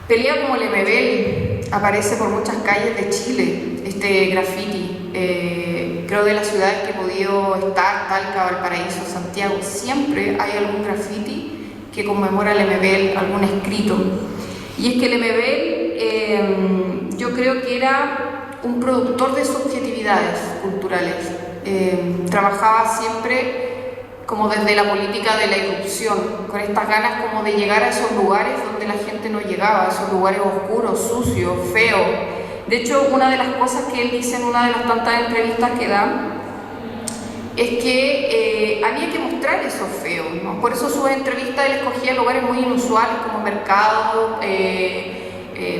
Pelea como Lemebel aparece por muchas calles de Chile, este graffiti. Creo de las ciudades que he podido estar, Talca, Valparaíso, Santiago, siempre hay algún graffiti que conmemora a Lemebel, algún escrito. Y es que Lemebel yo creo que era un productor de subjetividades culturales. Trabajaba siempre como desde la política de la irrupción, con estas ganas como de llegar a esos lugares donde la gente no llegaba, esos lugares oscuros, sucios, feos. De hecho, una de las cosas que él dice en una de las tantas entrevistas que da es que había que mostrar esos feos, ¿no? Por eso sus entrevistas él escogía lugares muy inusuales como mercados,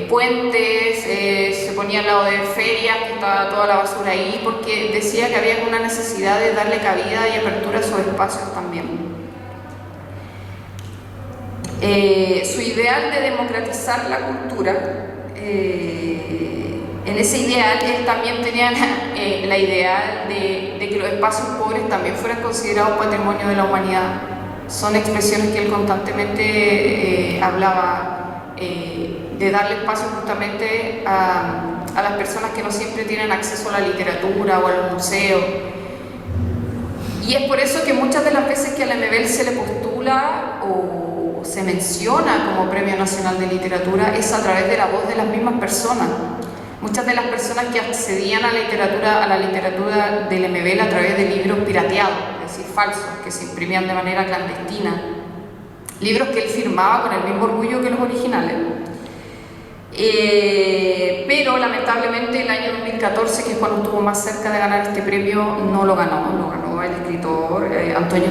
puentes, se ponía al lado de ferias, que estaba toda la basura ahí, porque decía que había una necesidad de darle cabida y apertura a esos espacios también. Su ideal de democratizar la cultura, en ese ideal él también tenía la idea de que los espacios pobres también fueran considerados patrimonio de la humanidad. Son expresiones que él constantemente hablaba, de darle espacio justamente a las personas que no siempre tienen acceso a la literatura o a los museos. Y es por eso que muchas de las veces que a Lemebel se le postula o se menciona como Premio Nacional de Literatura es a través de la voz de las mismas personas. Muchas de las personas que accedían a la literatura de Lemebel a través de libros pirateados, es decir, falsos, que se imprimían de manera clandestina. Libros que él firmaba con el mismo orgullo que los originales. Pero lamentablemente el año 2014, que es cuando estuvo más cerca de ganar este premio, no lo ganó el escritor Antonio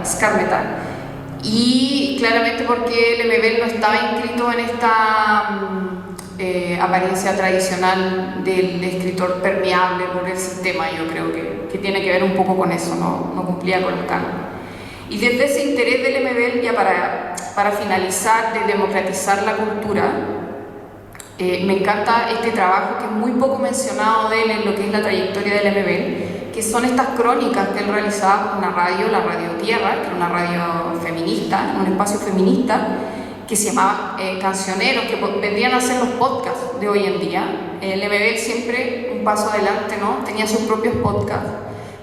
Skármeta, y claramente porque Lemebel no estaba inscrito en esta apariencia tradicional del escritor permeable por el sistema. Yo creo que tiene que ver un poco con eso, no cumplía con los cánones. Y desde ese interés de Lemebel, ya para finalizar, de democratizar la cultura, me encanta este trabajo que es muy poco mencionado de él en lo que es la trayectoria de Lemebel, que que son estas crónicas que él realizaba con una radio, la Radio Tierra, que era una radio feminista, un espacio feminista, que se llamaba Cancioneros, que vendrían a ser los podcasts de hoy en día. LMB siempre un paso adelante, ¿no? Tenía sus propios podcasts,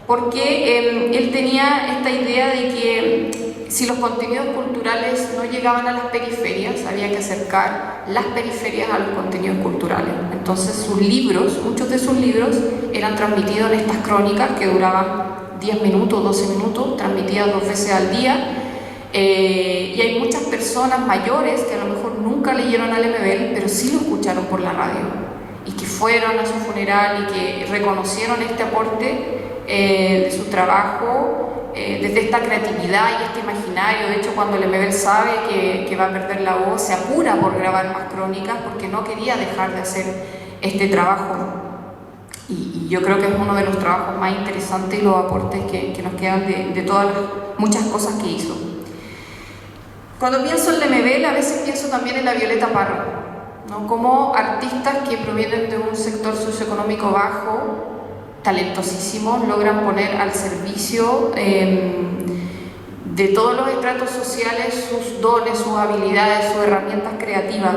porque él tenía esta idea de que si los contenidos culturales no llegaban a las periferias, había que acercar las periferias a los contenidos culturales. Entonces sus libros, muchos de sus libros, eran transmitidos en estas crónicas que duraban 10 minutos, 12 minutos, transmitidas 2 veces al día. Y hay muchas personas mayores que a lo mejor nunca leyeron a Lemebel, pero sí lo escucharon por la radio, y que fueron a su funeral y que reconocieron este aporte de su trabajo, desde esta creatividad y este imaginario. De hecho, cuando Lemebel sabe que va a perder la voz, se apura por grabar más crónicas porque no quería dejar de hacer este trabajo. Y yo creo que es uno de los trabajos más interesantes y los aportes que nos quedan de todas las muchas cosas que hizo. Cuando pienso en Lemebel, a veces pienso también en la Violeta Parra, ¿no? Como artistas que provienen de un sector socioeconómico bajo, talentosísimos, logran poner al servicio de todos los estratos sociales sus dones, sus habilidades, sus herramientas creativas.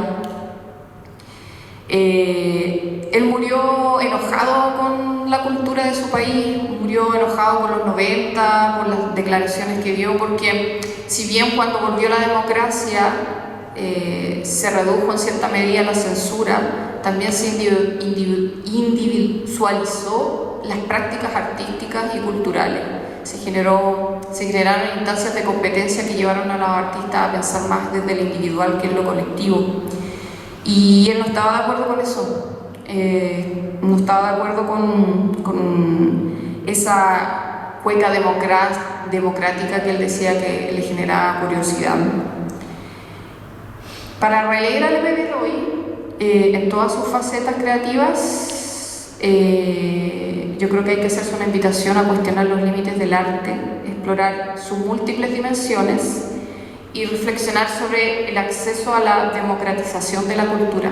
Él murió enojado con la cultura de su país, murió enojado con los 90, por las declaraciones que dio, porque si bien cuando volvió la democracia se redujo en cierta medida la censura, también se individualizó las prácticas artísticas y culturales. Se generaron instancias de competencia que llevaron a los artistas a pensar más desde el individual que en lo colectivo. Y él no estaba de acuerdo con eso, no estaba de acuerdo con esa cueca democrática que él decía que le generaba curiosidad. Para releer a Lemebel hoy, en todas sus facetas creativas, yo creo que hay que hacerse una invitación a cuestionar los límites del arte, explorar sus múltiples dimensiones y reflexionar sobre el acceso a la democratización de la cultura.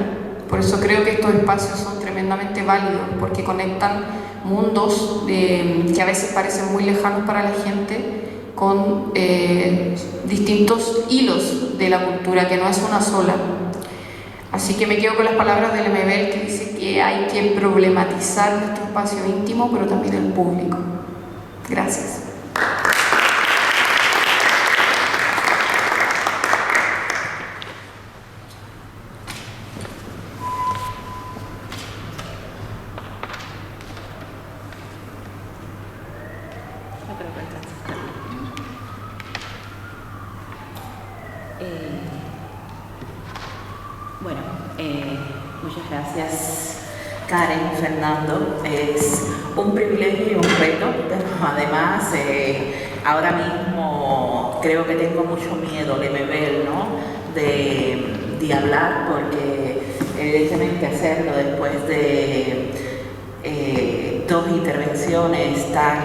Por eso creo que estos espacios son tremendamente válidos, porque conectan mundos que a veces parecen muy lejanos para la gente con distintos hilos de la cultura, que no es una sola. Así que me quedo con las palabras de Lemebel, que dice que hay que problematizar nuestro espacio íntimo, pero también el público. Gracias. Muchas gracias, Karen, Fernando. Es un privilegio y un reto, pero además ahora mismo creo que tengo mucho miedo, Lemebel, ¿no? de hablar, porque evidentemente hacerlo después de 2 intervenciones tan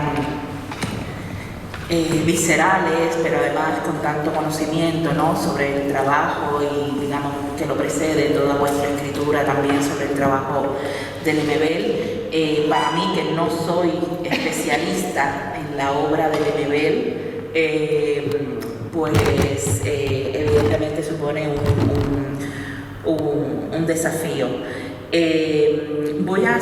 viscerales, pero además con tanto conocimiento, ¿no? Sobre el trabajo y, digamos, que lo precede toda vuestra escritura también sobre el trabajo de Lemebel. Para mí, que no soy especialista en la obra de Lemebel, pues evidentemente supone un desafío. Voy a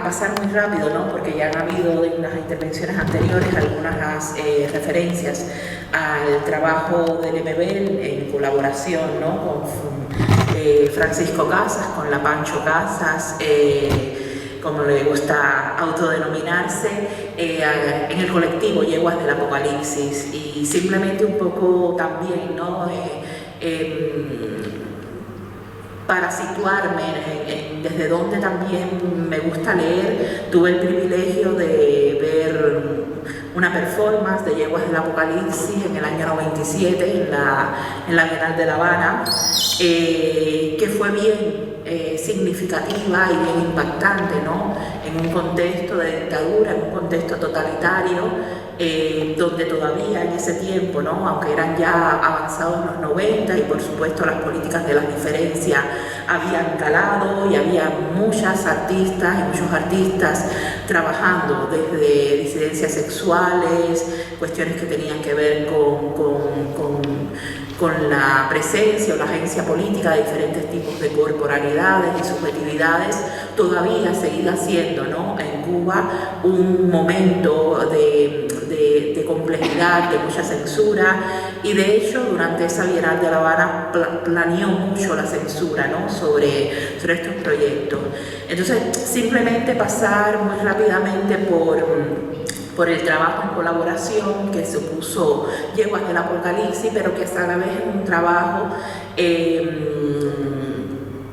pasar muy rápido, ¿no? Porque ya han habido en las intervenciones anteriores algunas referencias al trabajo de Lemebel en colaboración, ¿no? Con Francisco Casas, con la Pancho Casas, como le gusta autodenominarse, en el colectivo Yeguas del Apocalipsis, y simplemente un poco también, ¿no? Para situarme desde donde también me gusta leer, tuve el privilegio de ver una performance de Yeguas del Apocalipsis en el año 97 en la Bienal de La Habana, que fue bien significativa y bien impactante, ¿no? En un contexto de dictadura, en un contexto totalitario, donde todavía en ese tiempo, ¿no? Aunque eran ya avanzados los 90 y por supuesto las políticas de las diferencias habían calado y había muchas artistas y muchos artistas trabajando desde disidencias sexuales, cuestiones que tenían que ver con la presencia o la agencia política de diferentes tipos de corporalidades y subjetividades, todavía seguía siendo, ¿no?, en Cuba un momento de complejidad, de mucha censura, y de hecho durante esa Bienal de La Habana planeó mucho la censura, ¿no?, sobre estos proyectos. Entonces, simplemente pasar muy rápidamente por el trabajo en colaboración que supuso Yeguas del Apocalipsis, pero que a la vez es un trabajo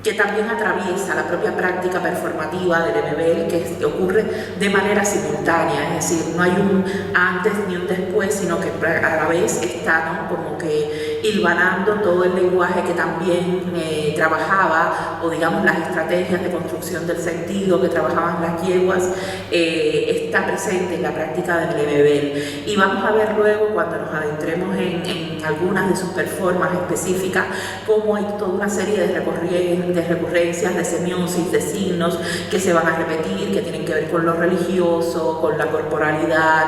que también atraviesa la propia práctica performativa del MBL, que ocurre de manera simultánea, es decir, no hay un antes ni un después, sino que a la vez está, ¿no?, como que hilvanando todo el lenguaje que también trabajaba, o digamos las estrategias de construcción del sentido que trabajaban las yeguas, está presente en la práctica del MBL. Y vamos a ver luego, cuando nos adentremos en algunas de sus performances específicas, cómo hay toda una serie de recurrencias, de semiosis, de signos que se van a repetir, que tienen que ver con lo religioso, con la corporalidad,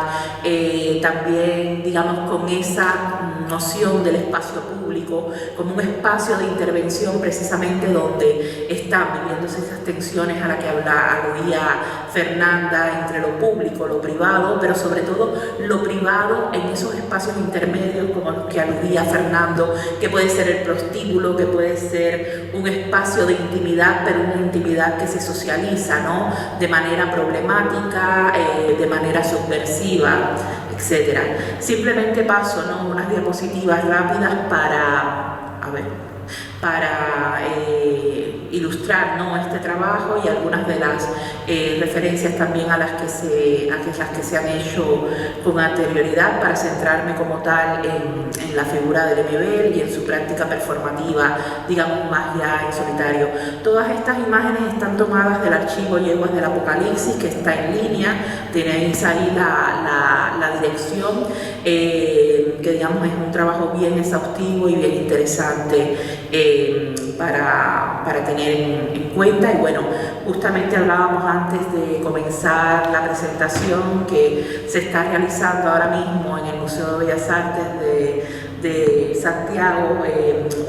también, digamos, con esa noción del espacio público como un espacio de intervención precisamente donde están viviéndose esas tensiones a las que aludía Fernanda entre lo público, lo privado, pero sobre todo lo privado en esos espacios intermedios como los que aludía Fernando, que puede ser el prostíbulo, que puede ser un espacio de intimidad, pero una intimidad que se socializa, ¿no?, de manera problemática, de manera subversiva, etc. Simplemente paso, ¿no?, unas diapositivas rápidas para ilustrar, ¿no?, este trabajo y algunas de las referencias también a las que se han hecho con anterioridad, para centrarme como tal en la figura del MBL y en su práctica performativa, digamos, más ya en solitario. Todas estas imágenes están tomadas del archivo Yeguas del Apocalipsis, que está en línea, tenéis ahí la dirección, que digamos es un trabajo bien exhaustivo y bien interesante para tener en cuenta. Y bueno, justamente hablábamos antes de comenzar la presentación que se está realizando ahora mismo en el Museo de Bellas Artes de Santiago,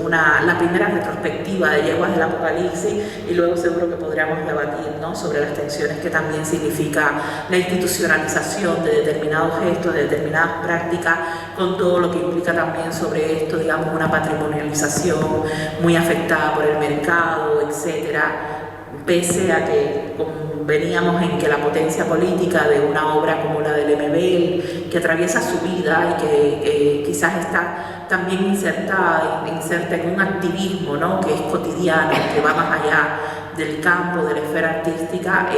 la primera retrospectiva de Yeguas del Apocalipsis, y luego seguro que podríamos debatir, ¿no?, sobre las tensiones que también significa la institucionalización de determinados gestos, de determinadas prácticas, con todo lo que implica también sobre esto, digamos, una patrimonialización muy afectada por el mercado, etcétera, pese a que veníamos en que la potencia política de una obra como la del MBL, que atraviesa su vida y que quizás está también inserta en un activismo, ¿no?, que es cotidiano, que va más allá del campo, de la esfera artística,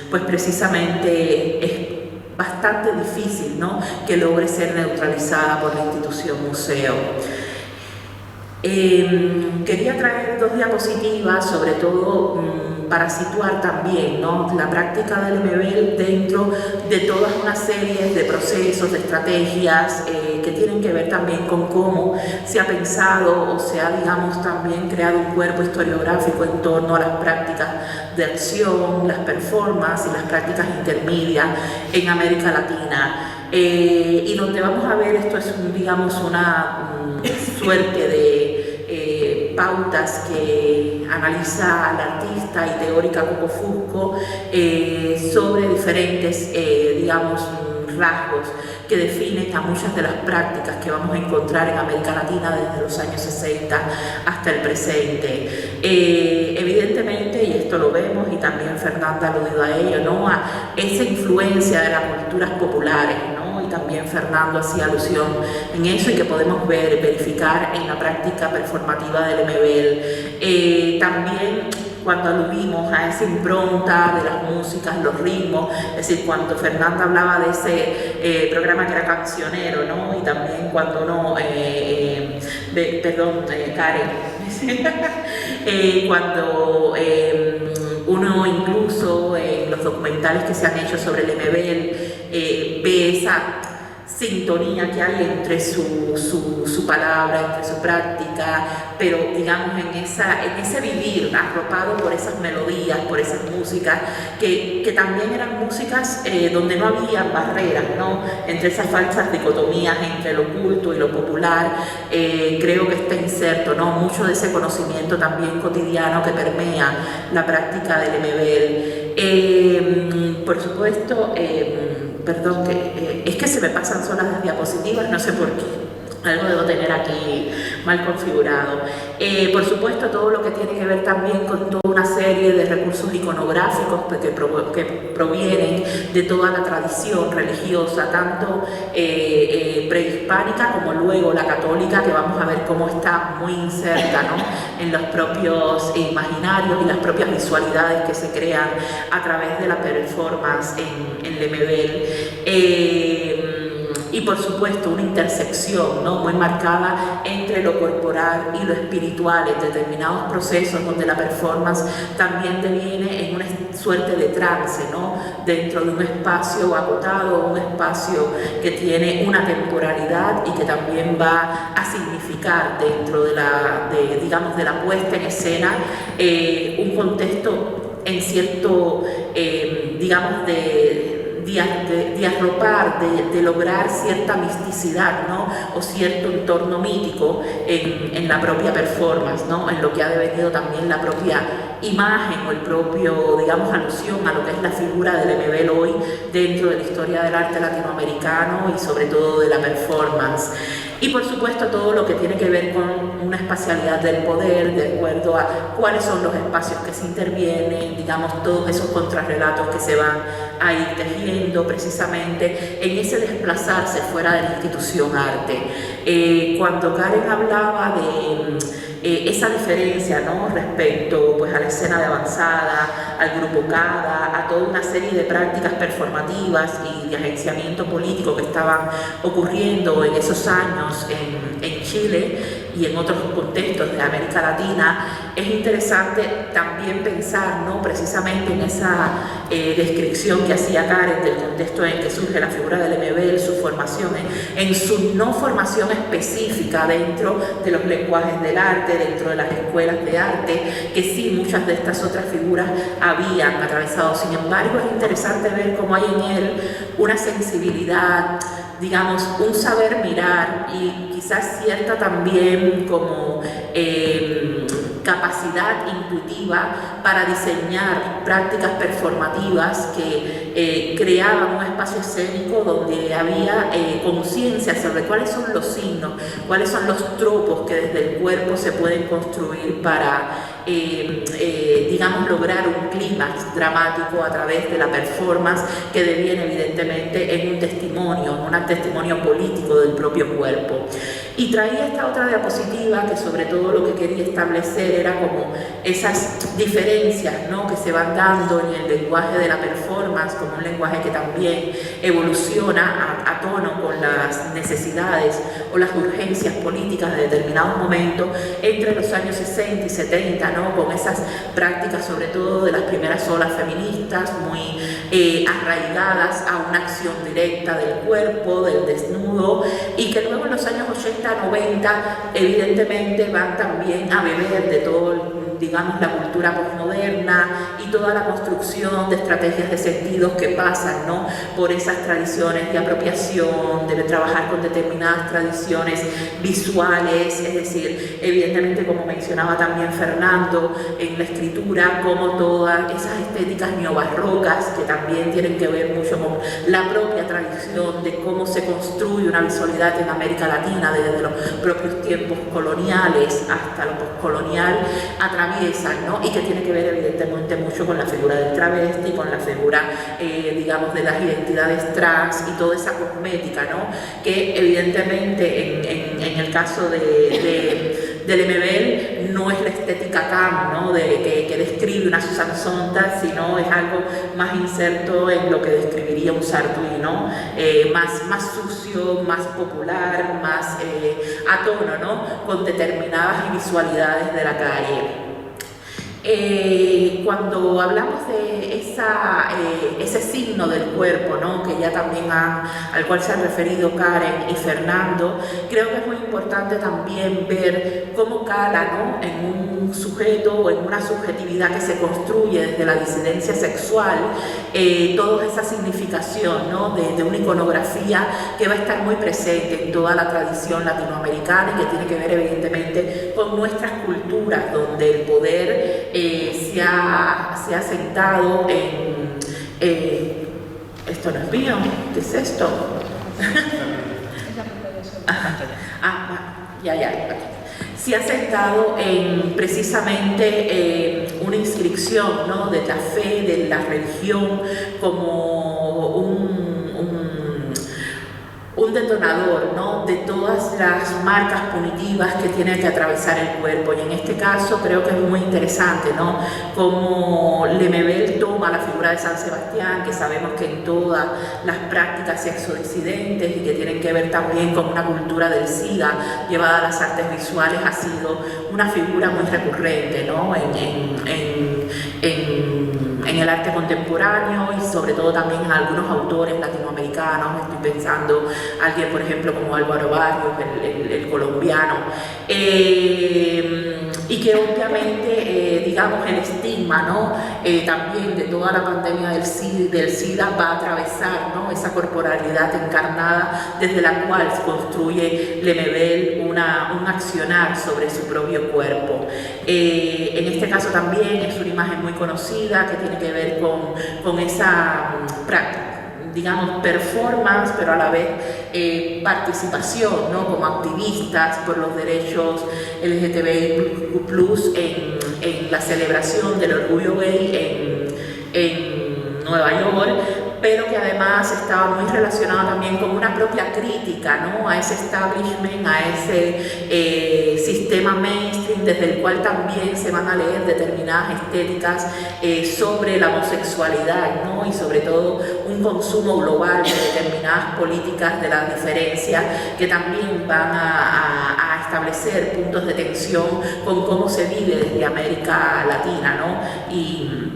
pues precisamente es bastante difícil, ¿no?, que logre ser neutralizada por la institución museo. Quería traer dos diapositivas, sobre todo para situar también, ¿no?, la práctica del MBL dentro de toda una serie de procesos, de estrategias que tienen que ver también con cómo se ha pensado o se ha, digamos, también creado un cuerpo historiográfico en torno a las prácticas de acción, las performances y las prácticas intermedias en América Latina. Y donde vamos a ver, esto es, digamos, una suerte de pautas que analiza la artista y teórica Coco Fusco sobre diferentes, digamos, rasgos que definen a muchas de las prácticas que vamos a encontrar en América Latina desde los años 60 hasta el presente. Evidentemente, y esto lo vemos, y también Fernanda ha aludido a ello, ¿no?, a esa influencia de las culturas populares, ¿no?, y también Fernando hacía alusión en eso, y que podemos verificar en la práctica performativa del MBL. También cuando aludimos a esa impronta de las músicas, los ritmos, es decir, cuando Fernanda hablaba de ese programa que era cancionero, ¿no?, y también cuando Karen, cuando uno incluso en los documentales que se han hecho sobre el MBL ve esa sintonía que hay entre su palabra, entre su práctica, pero digamos en ese vivir arropado por esas melodías, por esas músicas, que también eran músicas donde no había barreras, ¿no? Entre esas falsas dicotomías entre lo culto y lo popular, creo que está inserto, ¿no? Mucho de ese conocimiento también cotidiano que permea la práctica del MBL. Por supuesto, perdón, es que se me pasan solas las diapositivas, no sé por qué. Algo debo tener aquí mal configurado. Por supuesto, todo lo que tiene que ver también con toda una serie de recursos iconográficos que provienen de toda la tradición religiosa, tanto prehispánica como luego la católica, que vamos a ver cómo está muy inserta, ¿no? En los propios imaginarios y las propias visualidades que se crean a través de la performance en Lemebel. Y por supuesto una intersección, ¿no? Muy marcada entre lo corporal y lo espiritual en determinados procesos donde la performance también deviene en una suerte de trance, ¿no? Dentro de un espacio agotado, un espacio que tiene una temporalidad y que también va a significar dentro de la puesta en escena un contexto en cierto, digamos, de arropar, de lograr cierta misticidad, ¿no? O cierto entorno mítico en la propia performance, ¿no? En lo que ha devenido también la propia imagen o el propio, digamos, alusión a lo que es la figura del Lemebel hoy dentro de la historia del arte latinoamericano y sobre todo de la performance. Y por supuesto todo lo que tiene que ver con una espacialidad del poder, de acuerdo a cuáles son los espacios que se intervienen, digamos, todos esos contrarrelatos que se van a ir tejiendo precisamente en ese desplazarse fuera de la institución arte. Cuando Karen hablaba de esa diferencia, ¿no? Respecto pues, a la escena de avanzada, al grupo CADA, a toda una serie de prácticas performativas y de agenciamiento político que estaban ocurriendo en esos años en Chile y en otros contextos de América Latina, es interesante también pensar, ¿no? Precisamente en esa descripción que hacía Karen del contexto en que surge la figura del Lemebel, su formación, en su no formación específica dentro de los lenguajes del arte, dentro de las escuelas de arte, que sí, muchas de estas otras figuras habían atravesado. Sin embargo, es interesante ver cómo hay en él una sensibilidad, digamos, un saber mirar y quizás cierta también como capacidad intuitiva para diseñar prácticas performativas que creaban un espacio escénico donde había conciencia sobre cuáles son los signos, cuáles son los tropos que desde el cuerpo se pueden construir para digamos, lograr un clímax dramático a través de la performance que deviene evidentemente en un testimonio político del propio cuerpo. Y traía esta otra diapositiva que sobre todo lo que quería establecer era como esas diferencias, ¿no? Que se van dando en el lenguaje de la performance como un lenguaje que también evoluciona a tono con las necesidades o las urgencias políticas de determinados momentos entre los años 60 y 70, ¿no? Con esas prácticas sobre todo de las primeras olas feministas muy arraigadas a una acción directa del cuerpo, del desnudo, y que luego en los años 80, 90 evidentemente van también a beber de todo, digamos, la cultura postmoderna y toda la construcción de estrategias de sentidos que pasan, ¿no? Por esas tradiciones de apropiación, de trabajar con determinadas tradiciones visuales, es decir, evidentemente como mencionaba también Fernando en la escritura, como todas esas estéticas neobarrocas que también tienen que ver mucho con la propia tradición de cómo se construye una visualidad en América Latina desde los propios tiempos coloniales hasta lo postcolonial, atraviesan, ¿no? Y que tiene que ver evidentemente mucho con la figura del travesti, con la figura, digamos, de las identidades trans y toda esa cosmética, ¿no? Que evidentemente en el caso del Lemebel no es la estética CAM, ¿no? Que describe una Susan Sontag, sino es algo más inserto en lo que describiría un Sartori, ¿no? Más sucio, más popular, más a tono, ¿no? Con determinadas visualidades de la calle. cuando hablamos de ese signo del cuerpo, ¿no? Que ya también al cual se han referido Karen y Fernando, creo que es muy importante también ver cómo cala, ¿no? En un sujeto o en una subjetividad que se construye desde la disidencia sexual, toda esa significación, ¿no? de una iconografía que va a estar muy presente en toda la tradición latinoamericana y que tiene que ver evidentemente con nuestras culturas, donde el poder se ha sentado en... esto no es mío, ¿qué es esto? Ya. Se ha sentado en precisamente una inscripción, ¿no? De la fe, de la religión, como un detonador, ¿no? De todas las marcas punitivas que tiene que atravesar el cuerpo. Y en este caso creo que es muy interesante, ¿no? Como Lemebel toma la figura de San Sebastián, que sabemos que en todas las prácticas sexodisidentes y que tienen que ver también con una cultura del SIDA llevada a las artes visuales, ha sido una figura muy recurrente, ¿no? En el arte contemporáneo y sobre todo también en algunos autores latinoamericanos. Estoy pensando alguien, por ejemplo, como Álvaro Barrios, el colombiano, y que obviamente, digamos, el estigma, ¿no? También de toda la pandemia del SIDA va a atravesar, ¿no? Esa corporalidad encarnada desde la cual construye Lemebel un accionar sobre su propio cuerpo. En este caso también es una imagen muy conocida que tiene que ver con esa práctica, digamos, performance, pero a la vez participación, ¿no? Como activistas por los derechos LGTBI+, en la celebración del orgullo gay en Nueva York, pero que además estaba muy relacionado también con una propia crítica, ¿no? A ese establishment, a ese sistema mainstream desde el cual también se van a leer determinadas estéticas sobre la homosexualidad, ¿no? Y sobre todo un consumo global de determinadas políticas de la diferencia que también van a establecer puntos de tensión con cómo se vive desde América Latina, ¿no? Y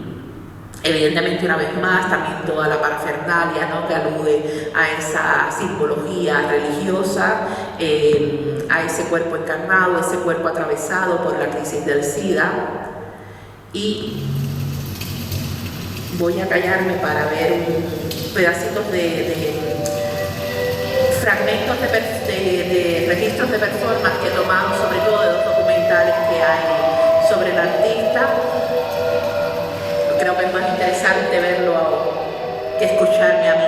evidentemente, una vez más, también toda la parafernalia, ¿no? Que alude a esa simbología religiosa, a ese cuerpo encarnado, ese cuerpo atravesado por la crisis del SIDA. Y voy a callarme para ver pedacitos de fragmentos de registros de performance que he tomado, sobre todo de los documentales que hay sobre el artista. Creo que es más interesante verlo que escucharme a mí.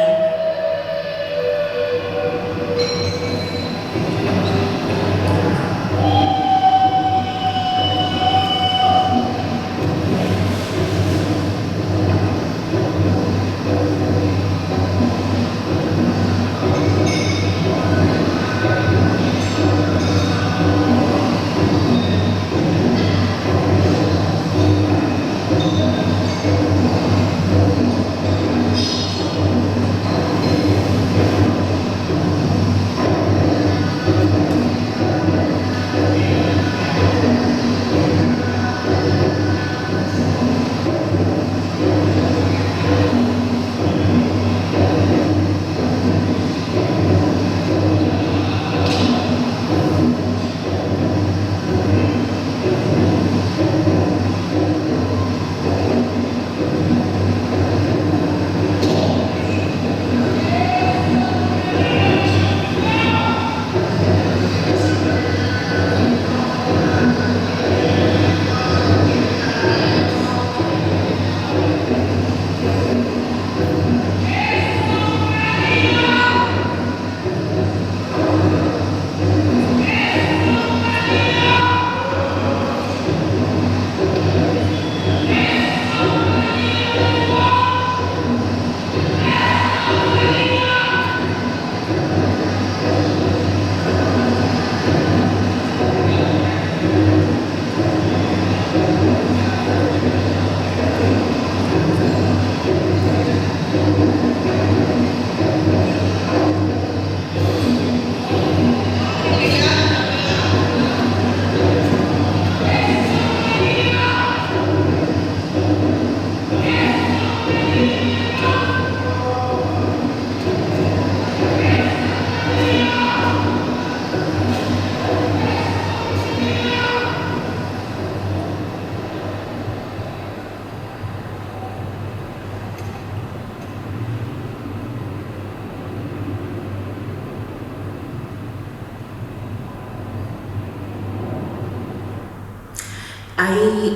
hay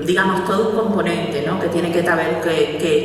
digamos, todo un componente, ¿no?, que tiene que ver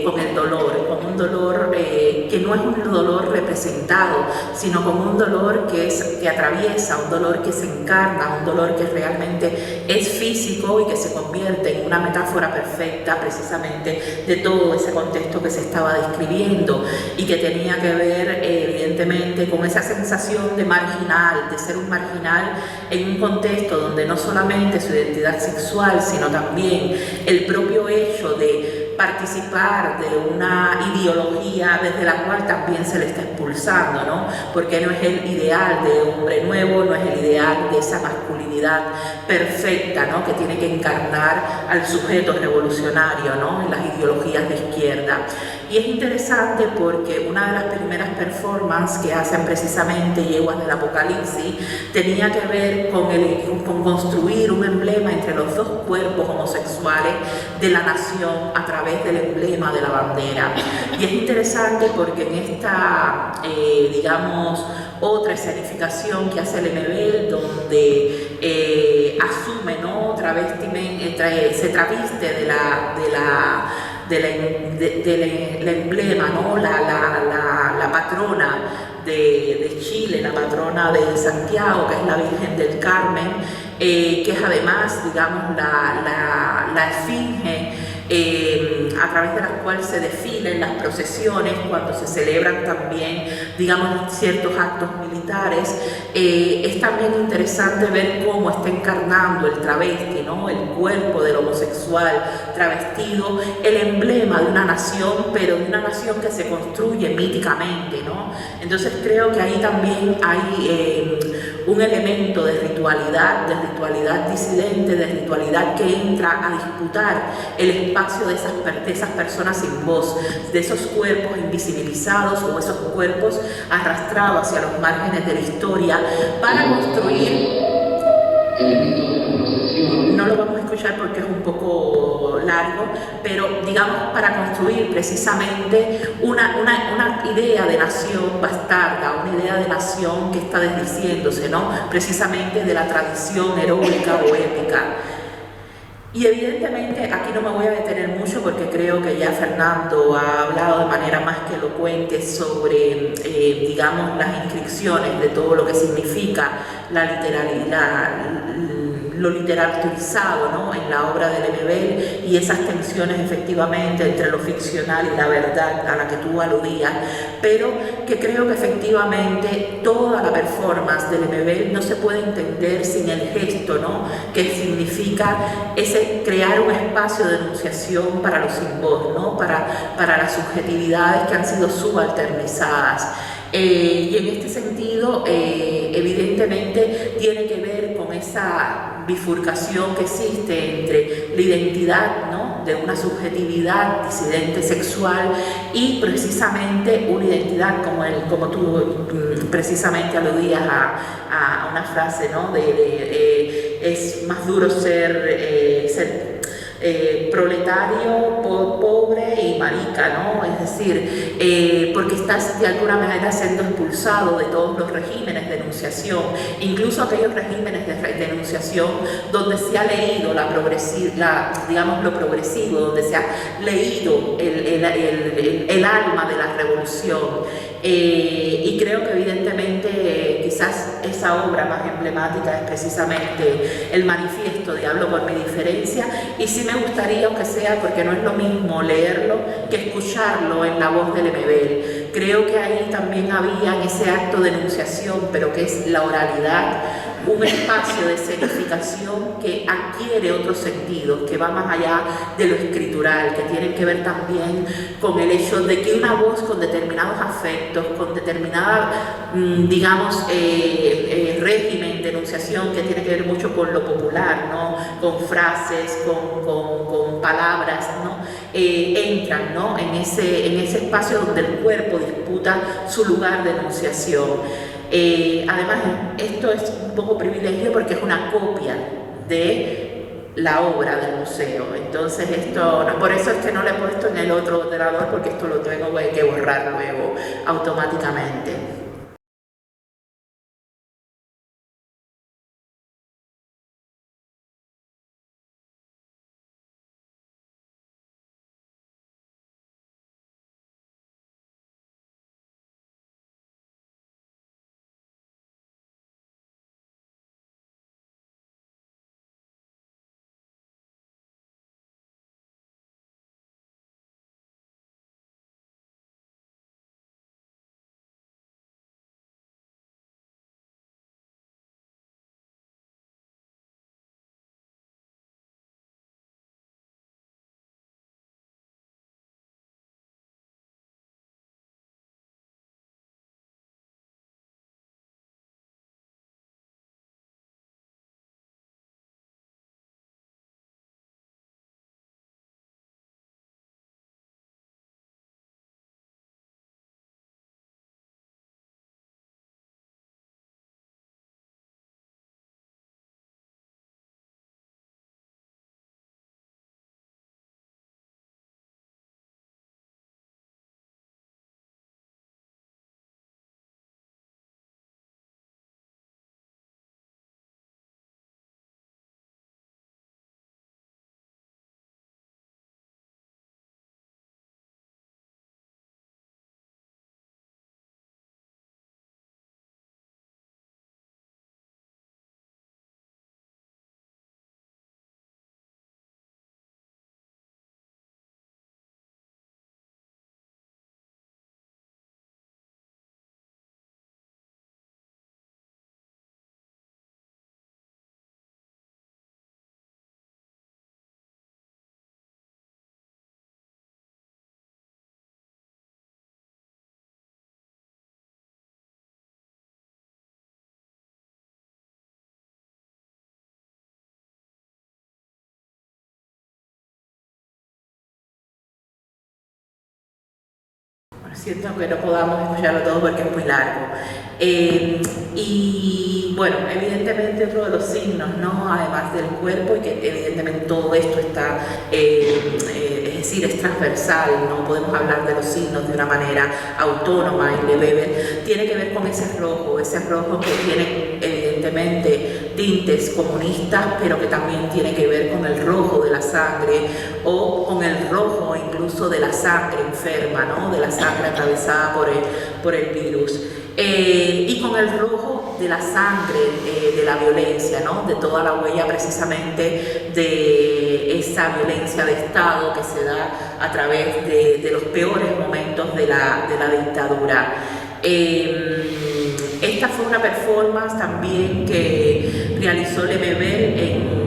con el dolor, con un dolor que no es un dolor representado, sino con un dolor que atraviesa, un dolor que se encarna, un dolor que realmente es físico y que se convierte en una metáfora perfecta precisamente de todo ese contexto que se estaba describiendo y que tenía que ver evidentemente con esa sensación de marginal, de ser un marginal en un contexto donde no solamente su identidad sexual, sino también el propio hecho de participar de una ideología desde la cual también se le está expulsando, ¿no? Porque no es el ideal de hombre nuevo, no es el ideal de esa masculinidad perfecta, ¿no?, que tiene que encarnar al sujeto revolucionario, ¿no?, en las ideologías de izquierda. Y es interesante porque una de las primeras performances que hacen precisamente Yeguas del Apocalipsis tenía que ver con construir un emblema entre los dos cuerpos homosexuales de la nación a través del emblema de la bandera. Y es interesante porque en esta, digamos, otra escenificación que hace Lemebel, donde asume, ¿no?, se traviste del emblema, ¿no?, la patrona de Chile, la patrona de Santiago, que es la Virgen del Carmen, que es además, digamos, la esfinge a través de la cual se desfilan las procesiones cuando se celebran también, digamos, ciertos actos militares. Es también interesante ver cómo está encarnando el travesti, ¿no?, el cuerpo del homosexual travestido, el emblema de una nación, pero de una nación que se construye míticamente, ¿no? Entonces creo que ahí también hay un elemento de ritualidad disidente, de ritualidad que entra a disputar el espacio de esas personas sin voz, de esos cuerpos invisibilizados o esos cuerpos arrastrados hacia los márgenes de la historia para construir. No lo vamos a escuchar porque es un poco largo, pero digamos para construir precisamente una idea de nación bastarda, una idea de nación que está desdiciéndose, ¿no?, precisamente de la tradición heroica o épica. Y evidentemente aquí no me voy a detener mucho porque creo que ya Fernando ha hablado de manera más que elocuente sobre, digamos, las inscripciones de todo lo que significa la literalidad, lo literaturizado, ¿no?, en la obra de Lemebel y esas tensiones efectivamente entre lo ficcional y la verdad a la que tú aludías, pero que creo que efectivamente toda la performance de Lemebel no se puede entender sin el gesto, ¿no?, que significa ese crear un espacio de enunciación para los sin voz, ¿no?, para las subjetividades que han sido subalternizadas. Y en este sentido, evidentemente, tiene que ver con esa bifurcación que existe entre la identidad, ¿no?, de una subjetividad disidente sexual y precisamente una identidad como tú precisamente aludías a una frase, ¿no?, es más duro ser proletario, pobre y marica, ¿no? Es decir, porque estás de alguna manera siendo expulsado de todos los regímenes de enunciación, incluso aquellos regímenes de enunciación donde se ha leído digamos, lo progresivo, donde se ha leído el alma de la revolución. Y creo que evidentemente quizás esa obra más emblemática es precisamente el manifiesto de Hablo por mi diferencia, y sí me gustaría, aunque sea porque no es lo mismo leerlo que escucharlo en la voz de Lemebel. Creo que ahí también había en ese acto de enunciación, pero que es la oralidad, un espacio de escenificación que adquiere otros sentidos, que va más allá de lo escritural, que tienen que ver también con el hecho de que una voz con determinados afectos, con determinada, digamos, régimen de enunciación que tiene que ver mucho con lo popular, ¿no?, con frases, con palabras, ¿no?, entran, ¿no?, en ese espacio donde el cuerpo disputa su lugar de enunciación. Además, esto es un poco privilegio porque es una copia de la obra del museo. Entonces, por eso es que no lo he puesto en el otro ordenador, porque esto lo tengo que borrar luego automáticamente. Siento que no podamos escucharlo todo porque es muy largo. Y bueno, evidentemente otro de los signos, ¿no? Además del cuerpo, y que evidentemente todo esto está, es decir, es transversal, no podemos hablar de los signos de una manera autónoma en Weber, tiene que ver con ese rojo que tiene evidentemente tintes comunistas, pero que también tiene que ver con el rojo de la sangre o con el rojo incluso de la sangre enferma, ¿no? De la sangre atravesada por el virus. Y con el rojo de la sangre, de la violencia, ¿no? De toda la huella precisamente de esa violencia de Estado que se da a través de los peores momentos de la dictadura. Esta fue una performance también que realizó Lemebel en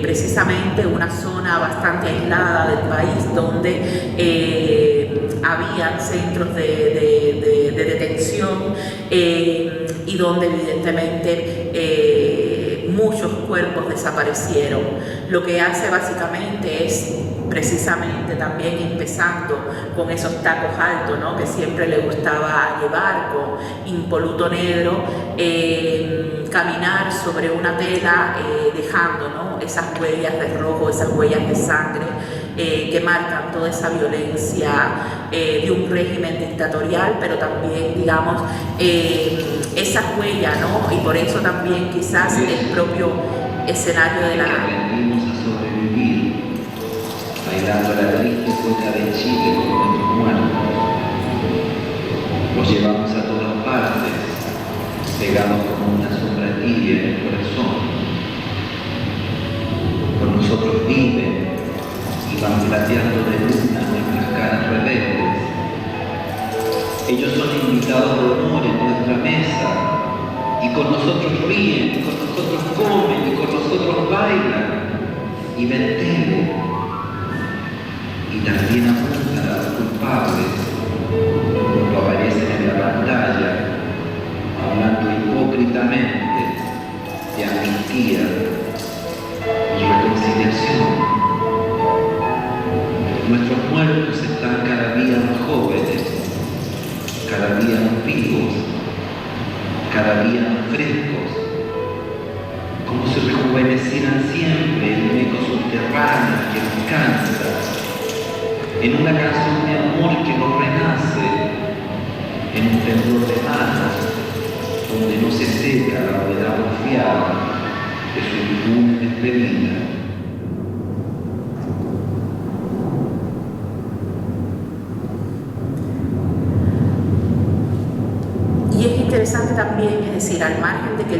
precisamente una zona bastante aislada del país donde habían centros de detención y donde evidentemente muchos cuerpos desaparecieron. Lo que hace básicamente es precisamente también empezando con esos tacos altos, ¿no? Que siempre le gustaba llevar con impoluto negro, caminar sobre una tela dejando, ¿no? Esas huellas de rojo, esas huellas de sangre que marcan toda esa violencia de un régimen dictatorial, pero también, digamos, esa huella, ¿no? Y por eso también quizás el propio escenario de la... Aprendimos a sobrevivir, bailando la triste cueca de Chile con nuestros muertos. Los llevamos a todas partes, pegados como una sombra tibia en el corazón. Con nosotros viven y van plateando de luna nuestras caras rebeldes. Ellos son invitados de honor en nuestra mesa y con nosotros ríen, y con nosotros comen y con nosotros bailan y ven tele y también apuntan a los culpables cuando aparecen en la pantalla hablando hipócritamente de amnistía y reconciliación. Nuestros muertos están cada día más jóvenes, cada día más vivos, cada día más frescos, como si rejuvenecieran siempre en un eco subterráneo que nos cansa, en una canción de amor que nos renace, en un temblor de manos donde no se seca la humedad confiada de su luna despedida. Y es interesante también, es decir, al margen de que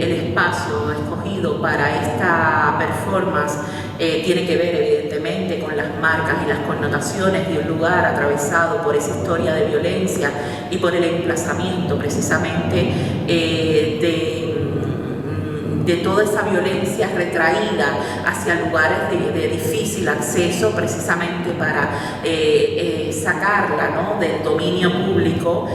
el espacio escogido para esta performance tiene que ver evidentemente con las marcas y las connotaciones de un lugar atravesado por esa historia de violencia y por el emplazamiento precisamente de toda esa violencia retraída hacia lugares de difícil acceso precisamente para sacarla, ¿no? Del dominio público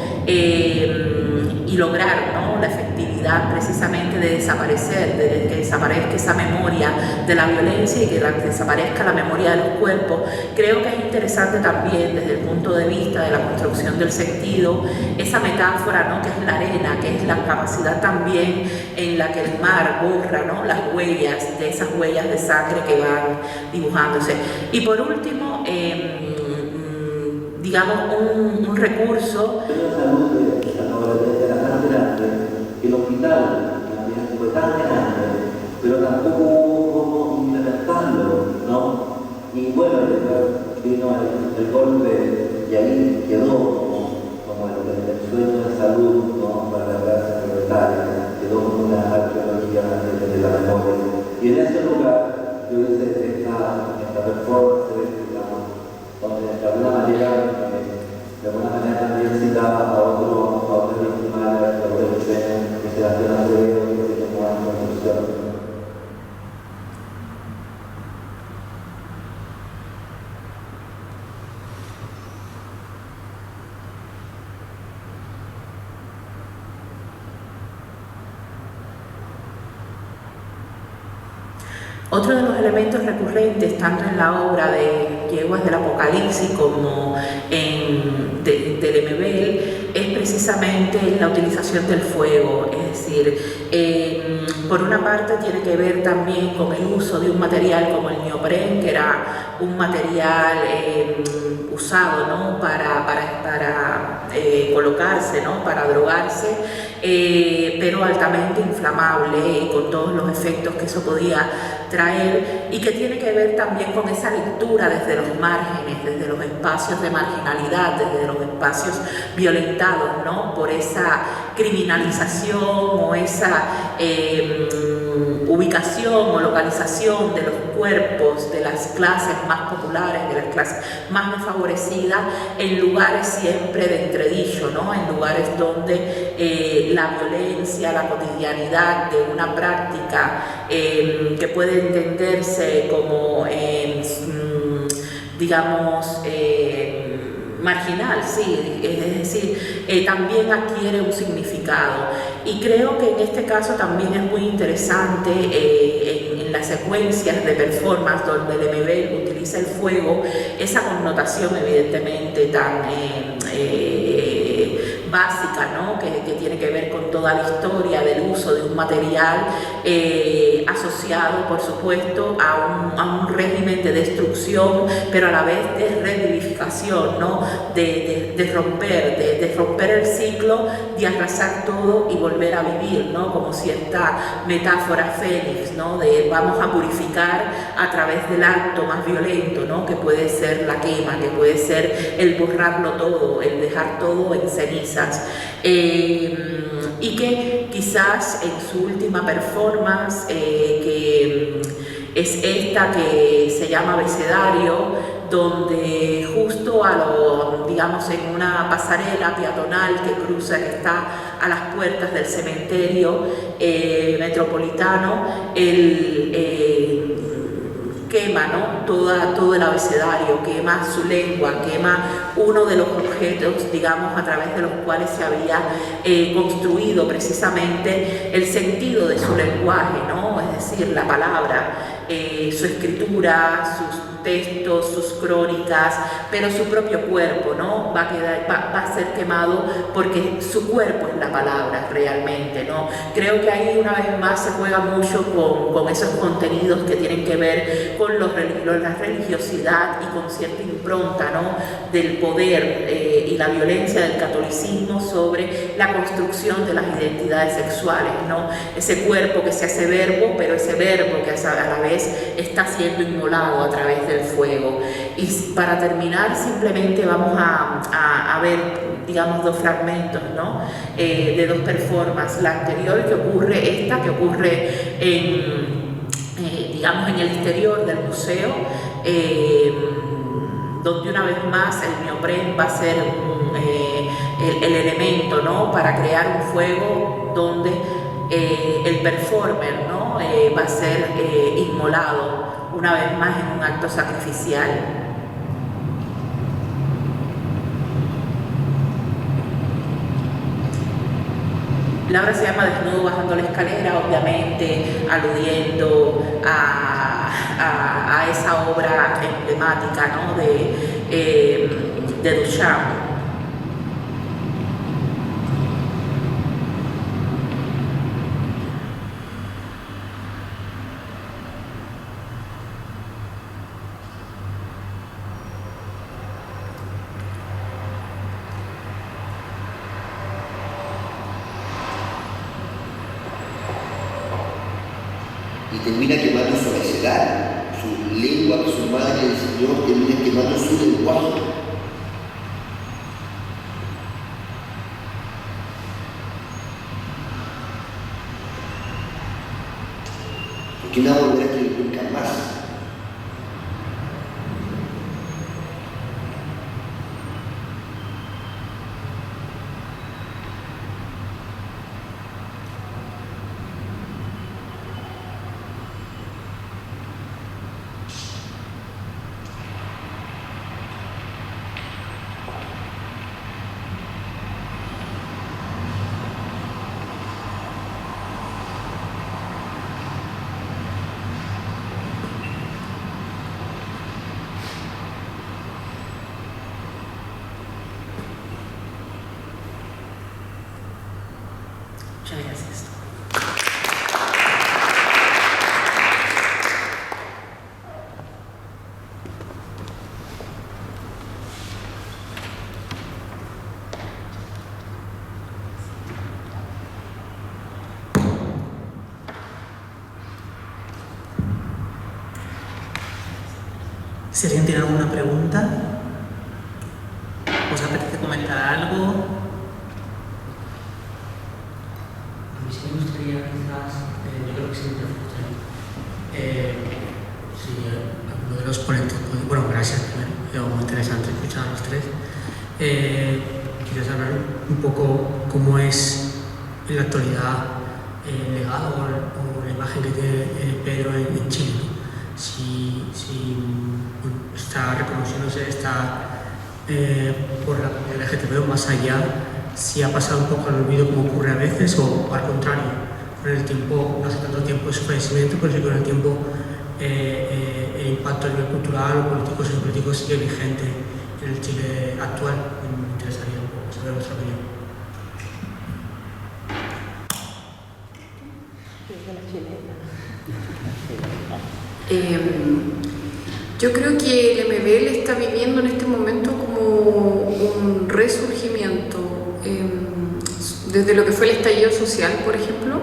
y lograr, ¿no? La efectividad precisamente de desaparecer, de que desaparezca esa memoria de la violencia y que desaparezca la memoria de los cuerpos. Creo que es interesante también desde el punto de vista de la construcción del sentido esa metáfora, ¿no? Que es la arena, que es la capacidad también en la que el mar borra, ¿no? Las huellas, de esas huellas de sangre que van dibujándose. Y por último, digamos, un recurso. El hospital también fue tan grande, pero tampoco hubo como implementarlo, ¿no? Y bueno, después vino el golpe y ahí quedó como el sueño de salud, ¿no? Para la clase proletaria, quedó como una arqueología de la memoria. Y en ese lugar yo hice esta performance, digamos, donde de alguna manera también citaba a otros victimarios, a otros que se hacían a que se tomaban construcción. Otro de los elementos recurrentes, tanto en la obra de yeguas del Apocalipsis como del Lemebel es precisamente la utilización del fuego, es decir, por una parte tiene que ver también con el uso de un material como el neopren, que era un material usado, ¿no?, para colocarse, ¿no?, para drogarse, pero altamente inflamable y con todos los efectos que eso podía traer, y que tiene que ver también con esa lectura desde los márgenes, desde los espacios de marginalidad, desde los espacios violentados, ¿no?, por esa criminalización o esa ubicación o localización de los cuerpos de las clases más populares, de las clases más desfavorecidas, en lugares siempre de entredicho, ¿no?, en lugares donde la violencia, la cotidianidad de una práctica que puede entenderse como, digamos, marginal, sí, es decir, también adquiere un significado. Y creo que en este caso también es muy interesante en las secuencias de performance donde Lemebel utiliza el fuego, esa connotación evidentemente tan básica, ¿no?, que tiene que ver con toda la historia del uso de un material asociado, por supuesto, a un régimen de destrucción, pero a la vez de revivificación, ¿no?, de romper el ciclo, de arrasar todo y volver a vivir, ¿no?, como cierta metáfora fénix, ¿no?, de vamos a purificar a través del acto más violento, ¿no?, que puede ser la quema, que puede ser el borrarlo todo, el dejar todo en cenizas. Y que quizás en su última performance, que es esta que se llama Abecedario, donde justo digamos en una pasarela peatonal que cruza, que está a las puertas del cementerio metropolitano, quema, ¿no?, todo el abecedario, quema su lengua, quema uno de los objetos, digamos, a través de los cuales se había construido precisamente el sentido de su lenguaje, ¿no?, es decir, la palabra, su escritura, sus textos, sus crónicas, pero su propio cuerpo, ¿no?, va a ser quemado porque su cuerpo es la palabra realmente, ¿no? Creo que ahí una vez más se juega mucho con esos contenidos que tienen que ver con la religiosidad y con cierta impronta, ¿no?, del poder y la violencia del catolicismo sobre la construcción de las identidades sexuales, ¿no? Ese cuerpo que se hace verbo, pero ese verbo que a la vez está siendo inmolado a través del fuego. Y para terminar, simplemente vamos a ver, digamos, dos fragmentos, ¿no?, de dos performances. La anterior que ocurre digamos, en el exterior del museo, donde una vez más el neopren va a ser el elemento, ¿no?, para crear un fuego donde el performer, ¿no?, va a ser inmolado una vez más en un acto sacrificial. La obra se llama Desnudo bajando la escalera, obviamente aludiendo a esa obra emblemática, ¿no?, de Duchamp. Y termina quemando su abecedario, su lengua, que su madre, el Señor, termina quemando su lenguaje. Porque no va a volver a escribir nunca más. Si alguien tiene alguna pregunta, ¿os apetece comentar algo? A mí sí me gustaría quizás, yo creo que siempre me gustaría, si alguno de los ponentes, bueno, gracias primero, muy interesante escuchar a los tres. Quería saber un poco cómo es en la actualidad el legado o la imagen que tiene Pedro en Chile, ¿no? Si está reconociéndose, está por la comunidad LGTB o más allá, si ha pasado un poco al olvido como ocurre a veces o al contrario, con el tiempo, no hace tanto tiempo de su fallecimiento, pero sí con el tiempo el impacto a nivel cultural o político, sociopolítico sigue vigente en el Chile actual. Me interesaría un poco saber vuestra opinión. Yo creo que el MBL está viviendo en este momento como un resurgimiento desde lo que fue el estallido social, por ejemplo.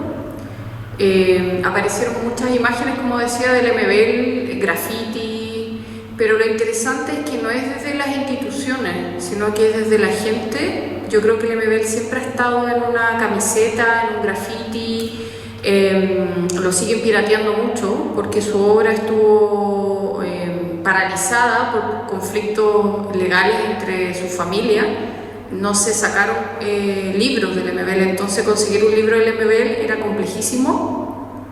Aparecieron muchas imágenes, como decía, del MBL, graffiti, pero lo interesante es que no es desde las instituciones, sino que es desde la gente. Yo creo que el MBL siempre ha estado en una camiseta, en un graffiti. Lo siguen pirateando mucho porque su obra estuvo paralizada por conflictos legales entre su familia. No se sacaron libros del MBL, entonces conseguir un libro del MBL era complejísimo.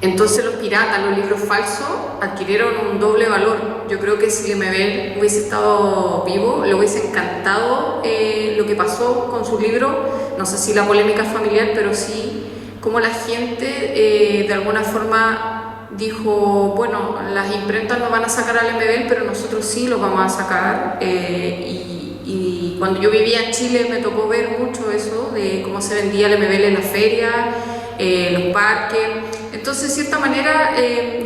Entonces los piratas, los libros falsos, adquirieron un doble valor. Yo creo que si el MBL hubiese estado vivo, le hubiese encantado lo que pasó con su libro. No sé si la polémica familiar, pero sí como la gente de alguna forma dijo, bueno, las imprentas no van a sacar al MBL, pero nosotros sí lo vamos a sacar. Y cuando yo vivía en Chile me tocó ver mucho eso, de cómo se vendía el MBL en la feria, los parques. Entonces, de cierta manera,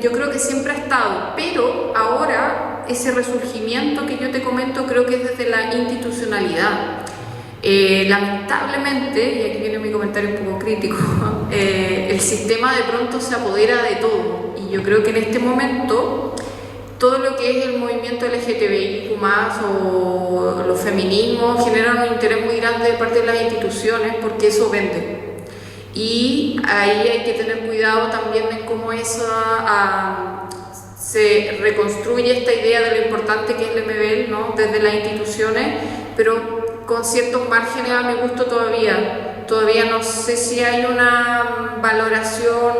yo creo que siempre ha estado, pero ahora ese resurgimiento que yo te comento creo que es desde la institucionalidad. Lamentablemente, y aquí viene mi comentario un poco crítico, el sistema de pronto se apodera de todo, y yo creo que en este momento todo lo que es el movimiento LGTBIQ+, o los feminismos, generan un interés muy grande de parte de las instituciones porque eso vende. Y ahí hay que tener cuidado también en cómo se reconstruye esta idea de lo importante que es el MBL, ¿no? Desde las instituciones, pero con ciertos márgenes a mi gusto todavía no sé si hay una valoración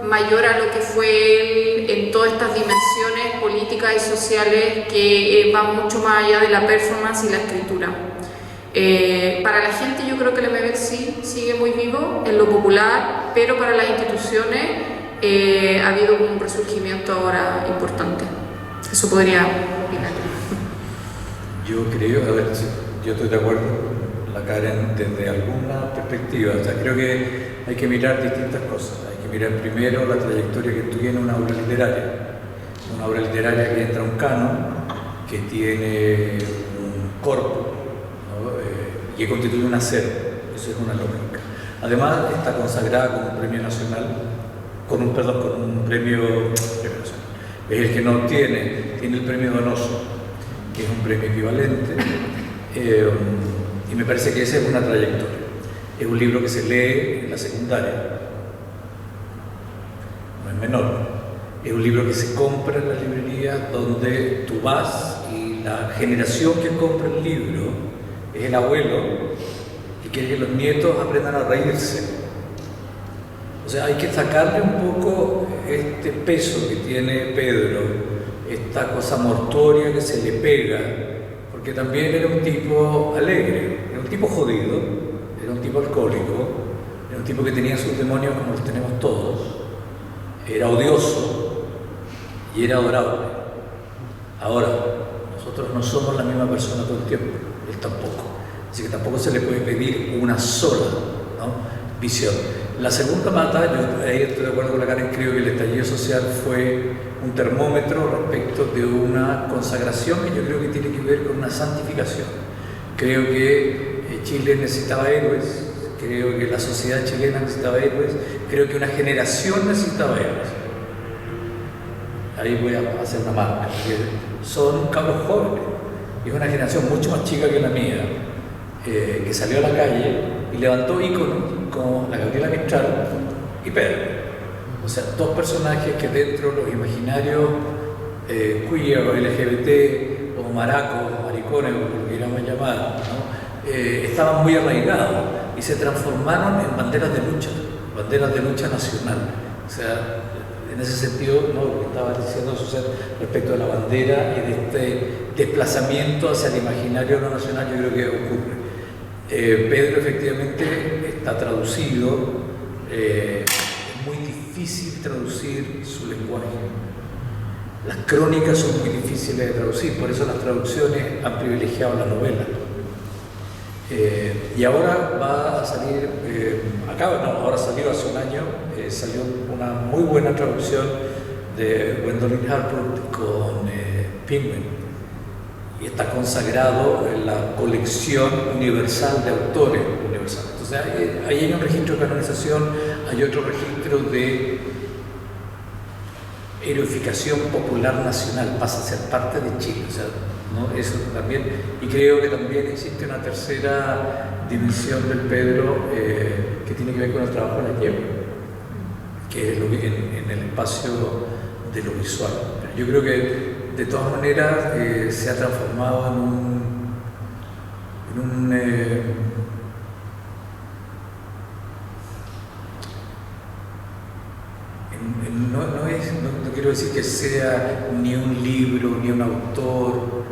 mayor a lo que fue él en todas estas dimensiones políticas y sociales que van mucho más allá de la performance y la escritura. Para la gente yo creo que el MBL sí sigue muy vivo en lo popular, pero para las instituciones ha habido un resurgimiento ahora importante. Eso podría opinar. Yo creo, a ver, yo estoy de acuerdo con la Karen desde alguna perspectiva. O sea, creo que hay que mirar distintas cosas. Hay que mirar primero la trayectoria que tiene una obra literaria que entra a un canon, que tiene un corpus, ¿no? Y que constituye un acervo. Eso es una lógica. Además, está consagrada con un premio nacional, con un premio nacional. Es el que no tiene el premio Donoso, que es un premio equivalente. Y me parece que esa es una trayectoria. Es un libro que se lee en la secundaria, no es menor. Es un libro que se compra en las librerías, donde tú vas y la generación que compra el libro es el abuelo y quiere que los nietos aprendan a reírse. O sea, hay que sacarle un poco este peso que tiene Pedro, esta cosa mortuoria que se le pega, porque también era un tipo alegre, era un tipo jodido, era un tipo alcohólico, era un tipo que tenía sus demonios como los tenemos todos, era odioso y era adorable. Ahora, nosotros no somos la misma persona todo el tiempo, él tampoco, así que tampoco se le puede pedir una sola, ¿no?, visión. La segunda pata, yo ahí estoy de acuerdo con la Karen, creo que el estallido social fue un termómetro respecto de una consagración que yo creo que tiene que ver con una santificación. Creo que Chile necesitaba héroes, creo que la sociedad chilena necesitaba héroes, creo que una generación necesitaba héroes. ahí voy a hacer una marca, porque son cabros jóvenes, y es una generación mucho más chica que la mía, que salió a la calle y levantó íconos como la Gabriela Mistral y Pedro. O sea, dos personajes que dentro de los imaginarios queer o LGBT o maracos, maricones, o como lo queramos llamar, ¿no? Estaban muy arraigados y se transformaron en banderas de lucha nacional. O sea, en ese sentido, ¿no?, lo que estaba diciendo Susana respecto de la bandera y de este desplazamiento hacia el imaginario no nacional, yo creo que ocurre. Pedro efectivamente está traducido, es muy difícil traducir su lenguaje. Las crónicas son muy difíciles de traducir, por eso las traducciones han privilegiado la novela. Y ahora va a salir, ahora salió hace un año, salió una muy buena traducción de Gwendolyn Harper con Penguin, y está consagrado en la colección universal de autores universal. Entonces ahí hay un registro de canonización, hay otro registro de heroificación popular nacional, pasa a ser parte de Chile, o sea, ¿no? Eso también, y creo que también existe una tercera dimensión del Pedro que tiene que ver con el trabajo de la yegua, que es en el espacio de lo visual. Pero yo creo que de todas maneras se ha transformado no quiero decir que sea ni un libro, ni un autor,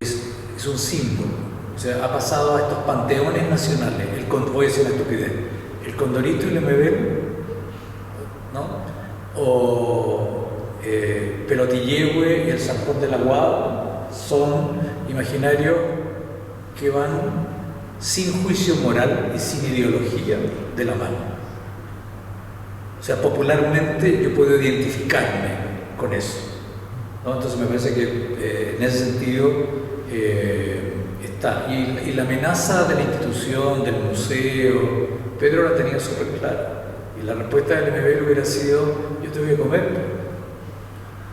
es un símbolo. O sea, ha pasado a estos panteones nacionales. Voy a decir una estupidez. El Condorito y Lemebel, ¿no? O Pelotillehue y el Zanjón de la Guada son imaginarios que van sin juicio moral y sin ideología de la mano. O sea, popularmente yo puedo identificarme con eso, ¿no? Entonces me parece que en ese sentido está. Y la amenaza de la institución, del museo, Pedro la tenía súper clara. Y la respuesta del MBL hubiera sido: yo te voy a comer.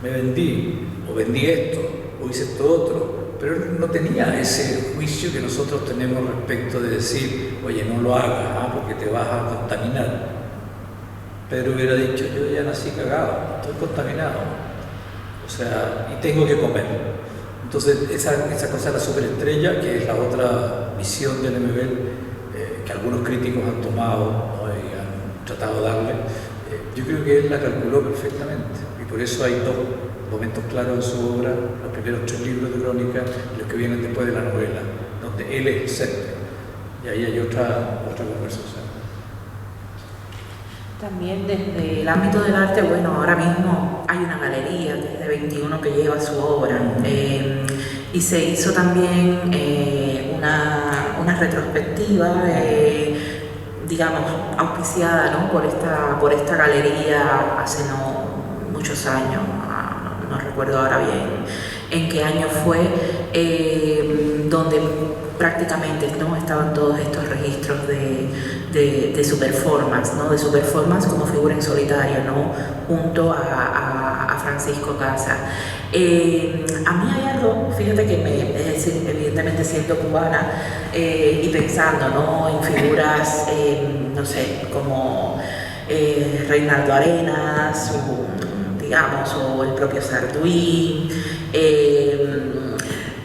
Me vendí, o vendí esto, o hice esto otro, pero él no tenía ese juicio que nosotros tenemos respecto de decir: oye, no lo hagas, porque te vas a contaminar. Pedro hubiera dicho: yo ya nací cagado, estoy contaminado, o sea, y tengo que comer. Entonces esa cosa de la superestrella, que es la otra visión del MBL, que algunos críticos han tomado, ¿no?, y han tratado de darle, yo creo que él la calculó perfectamente. Y por eso hay dos momentos claros en su obra: los primeros 3 libros de crónica y los que vienen después de la novela, donde él es el centro. Y ahí hay otra conversación. También desde el ámbito del arte, bueno, ahora mismo hay una galería desde 21 que lleva su obra, y se hizo también una retrospectiva, digamos, auspiciada, ¿no?, por esta galería hace no muchos años, no recuerdo ahora bien en qué año fue, donde prácticamente, ¿no?, estaban todos estos registros de su performance, ¿no?, de su performance como figura en solitario, ¿no?, junto a Francisco Casa. A mí hay algo, fíjate que es decir, evidentemente siendo cubana y pensando, ¿no?, en figuras, no sé, como Reinaldo Arenas, o el propio Sarduí,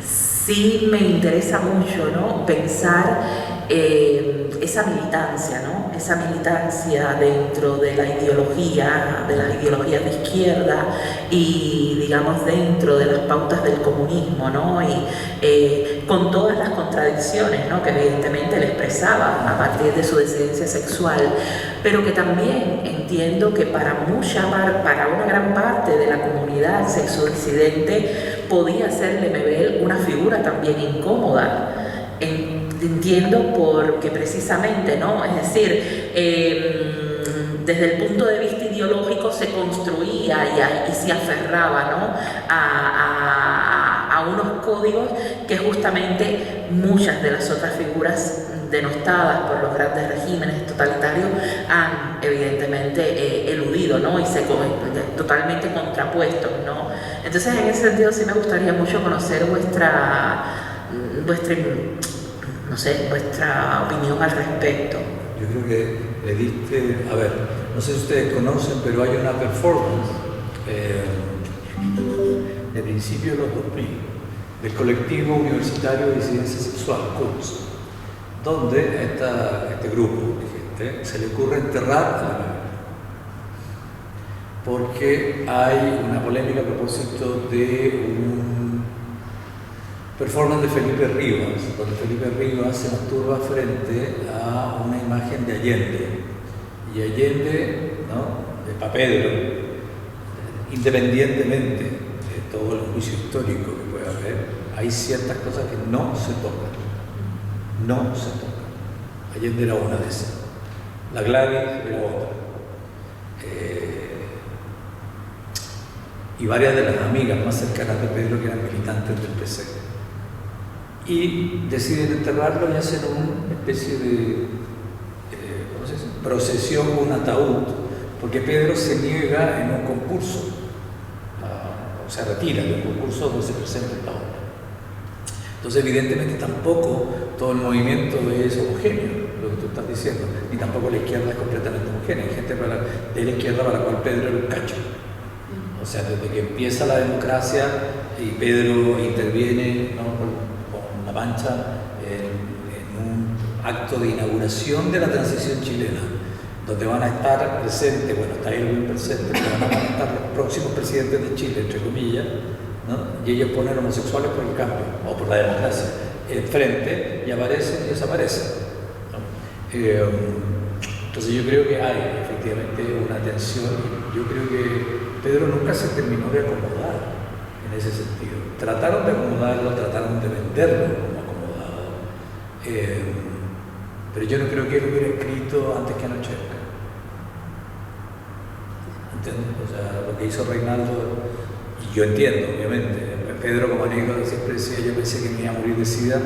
sí me interesa mucho, ¿no?, pensar esa militancia, ¿no?, esa militancia dentro de la ideología, de las ideologías de izquierda y, digamos, dentro de las pautas del comunismo, ¿no?, y con todas las contradicciones, ¿no?, que evidentemente él expresaba a partir de su disidencia sexual, pero que también entiendo que para una gran parte de la comunidad sexodisidente podía ser Lemebel una figura también incómoda. Entiendo porque precisamente, ¿no?, es decir, desde el punto de vista ideológico se construía y se aferraba, ¿no?, a unos códigos que justamente muchas de las otras figuras denostadas por los grandes regímenes totalitarios han evidentemente eludido. sentido, ¿no? Y totalmente contrapuestos, ¿no? Entonces, en ese sentido sí me gustaría mucho conocer vuestra opinión al respecto. Yo creo que le diste, a ver, no sé si ustedes conocen, pero hay una performance de principio de los 2000 del colectivo universitario de disidencia sexual, CULS, donde a este grupo de gente se le ocurre enterrar a la novela. Porque hay una polémica a propósito de un performance de Felipe Rivas, donde Felipe Rivas se masturba frente a una imagen de Allende. Y Allende, ¿no?, para Pedro, independientemente de todo el juicio histórico que pueda haber, hay ciertas cosas que no se tocan. No se tocan. Allende era una de esas. La Gladys era otra. Y varias de las amigas más cercanas de Pedro que eran militantes del PC. Y deciden enterrarlo y hacen una especie de procesión con un ataúd, porque Pedro se niega en un concurso, o se retira de un concurso donde se presenta esta obra. Entonces, evidentemente, tampoco todo el movimiento es homogéneo, lo que tú estás diciendo, ni tampoco la izquierda es completamente homogénea. Hay gente de la izquierda para la cual Pedro era un cacho. O sea, desde que empieza la democracia y Pedro interviene, ¿no?, con la Mancha en un acto de inauguración de la transición chilena, donde van a estar presentes, bueno, está Erwin presente, pero van a estar los próximos presidentes de Chile, entre comillas, ¿no? Y ellos ponen homosexuales por el cambio, o por la democracia, enfrente, y aparecen y desaparecen, ¿no? Entonces yo creo que hay efectivamente una tensión. Yo creo que Pedro nunca se terminó de acomodar en ese sentido. Trataron de acomodarlo, trataron de venderlo como acomodado, pero yo no creo que él hubiera escrito antes que Anochezca. ¿Entiendes? O sea, lo que hizo Reinaldo, y yo entiendo, obviamente. Pedro, como anécdota, siempre decía: yo pensé que me iba a morir de SIDA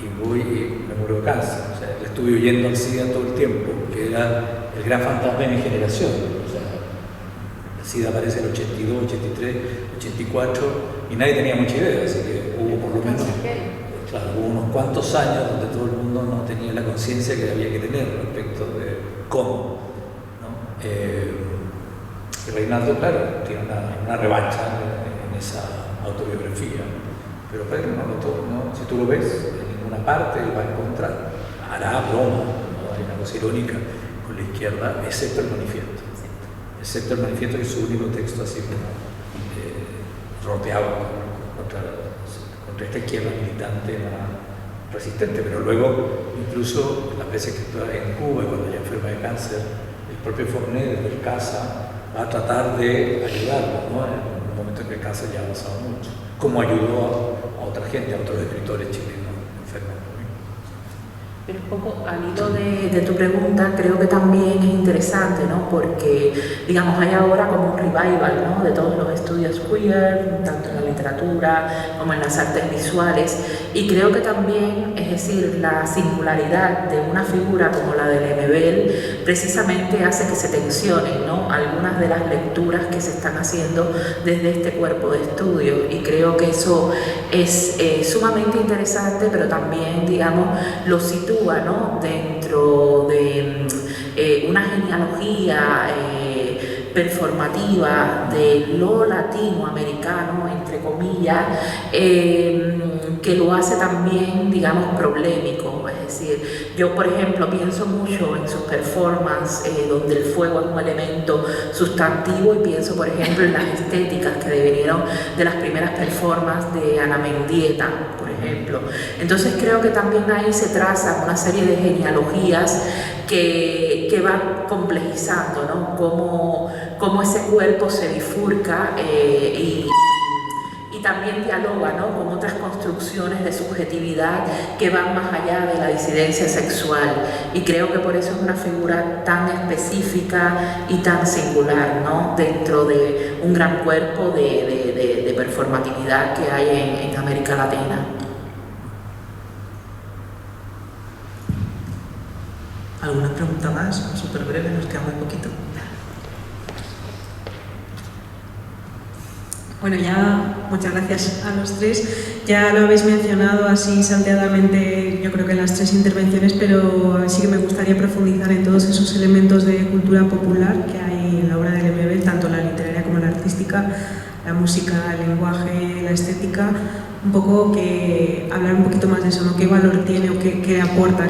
y voy y me muero de cáncer. O sea, le estuve huyendo al SIDA todo el tiempo, que era el gran fantasma de mi generación. O sea, el SIDA aparece en el 82, 83, 84 y nadie tenía mucha idea, así que hubo por lo menos, claro, hubo unos cuantos años donde todo el mundo no tenía la conciencia que había que tener respecto de cómo, ¿no? Y Reinaldo, claro, tiene una revancha en esa autobiografía, pero Pedro no, si tú lo ves en ninguna parte, él va a encontrar, hará broma, ¿no? Hay una cosa irónica con la izquierda, excepto el manifiesto, que es su único texto así como rodeado contra esta izquierda militante más resistente. Pero luego, incluso las veces que está en Cuba y cuando ella enferma de cáncer, el propio Forné desde el CASA va a tratar de ayudarlo, ¿no? En un momento en que el cáncer ya ha avanzado mucho, como ayudó a otra gente, a otros escritores chilenos enfermos. Pero un poco al hilo de tu pregunta, creo que también es interesante, ¿no? Porque, digamos, hay ahora como un revival, ¿no?, de todos los estudios queer, tanto en la literatura como en las artes visuales, y creo que también, es decir, la singularidad de una figura como la de Lemebel precisamente hace que se tensionen, ¿no?, algunas de las lecturas que se están haciendo desde este cuerpo de estudio, y creo que eso es sumamente interesante, pero también, digamos, lo sitúa, ¿no?, dentro de una genealogía performativa de lo latinoamericano, entre comillas, que lo hace también, digamos, problemático. Es decir, yo, por ejemplo, pienso mucho en sus performances donde el fuego es un elemento sustantivo, y pienso, por ejemplo, en las estéticas que devinieron de las primeras performances de Ana Mendieta, por ejemplo. Entonces creo que también ahí se traza una serie de genealogías que van complejizando, ¿no?, cómo ese cuerpo se bifurca y también dialoga, ¿no?, con otras construcciones de subjetividad que van más allá de la disidencia sexual, y creo que por eso es una figura tan específica y tan singular, ¿no?, dentro de un gran cuerpo de performatividad que hay en América Latina. ¿Alguna pregunta más? Súper breve, nos queda muy poquito. Bueno, ya muchas gracias a los tres. Ya lo habéis mencionado así salteadamente, yo creo que en las tres intervenciones, pero sí que me gustaría profundizar en todos esos elementos de cultura popular que hay en la obra de Lemebel, tanto la literaria como la artística, la música, el lenguaje, la estética. Un poco que hablar un poquito más de eso, ¿no? ¿Qué valor tiene o qué aporta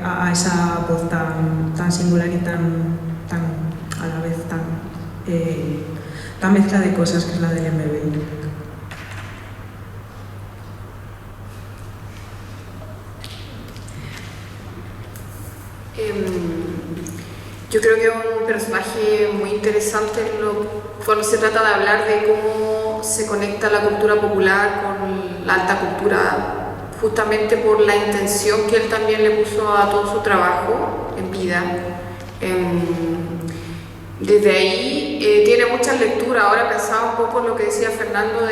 a esa voz tan singular y tan a la vez tan mezcla de cosas que es la del Lemebel? Yo creo que es un personaje muy interesante cuando se trata de hablar de cómo se conecta la cultura popular con la alta cultura, justamente por la intención que él también le puso a todo su trabajo en vida. Desde ahí tiene muchas lecturas. Ahora pensaba un poco en lo que decía Fernando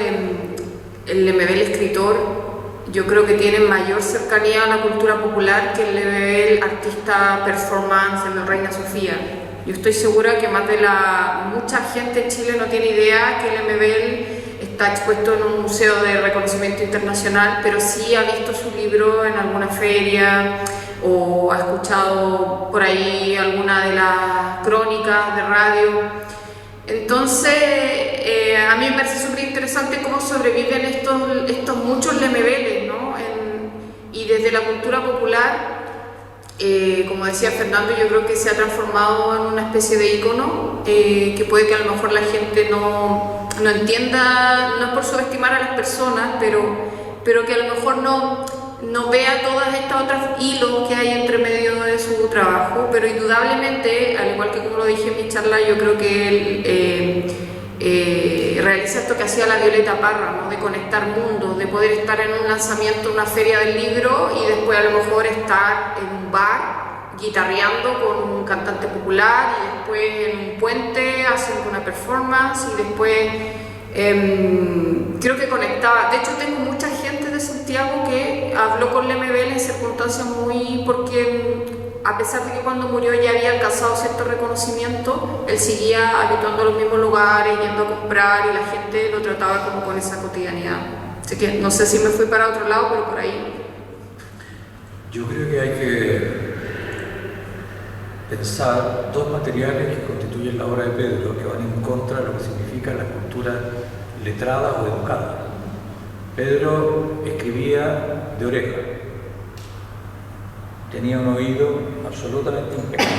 el Lemebel escritor. Yo creo que tiene mayor cercanía a la cultura popular que el Lemebel artista performance en la Reina Sofía. Yo estoy segura que mucha gente en Chile no tiene idea que el Lemebel está expuesto en un museo de reconocimiento internacional, pero sí ha visto su libro en alguna feria o ha escuchado por ahí alguna de las crónicas de radio. Entonces, a mí me parece súper interesante cómo sobreviven estos muchos Lemebeles, ¿no? Y desde la cultura popular, como decía Fernando, yo creo que se ha transformado en una especie de ícono que puede que a lo mejor la gente no entienda, no es por subestimar a las personas, pero que a lo mejor no vea todas estas otras hilos que hay entre medio de su trabajo, pero indudablemente, al igual que como lo dije en mi charla, yo creo que él realiza esto que hacía la Violeta Parra, ¿no? De conectar mundos, de poder estar en un lanzamiento, una feria del libro y después a lo mejor estar en un bar guitarreando con un cantante popular y después en un puente haciendo una performance y después creo que conectaba. De hecho tengo mucha gente de Santiago que habló con Lemebel en circunstancias porque a pesar de que cuando murió ya había alcanzado cierto reconocimiento, él seguía habituando a los mismos lugares, yendo a comprar y la gente lo trataba como con esa cotidianidad. Así que no sé si me fui para otro lado, pero por ahí. Yo creo que hay que pensar dos materiales que constituyen la obra de Pedro que van en contra de lo que significa la cultura letrada o educada. Pedro escribía de oreja, tenía un oído absolutamente impecable.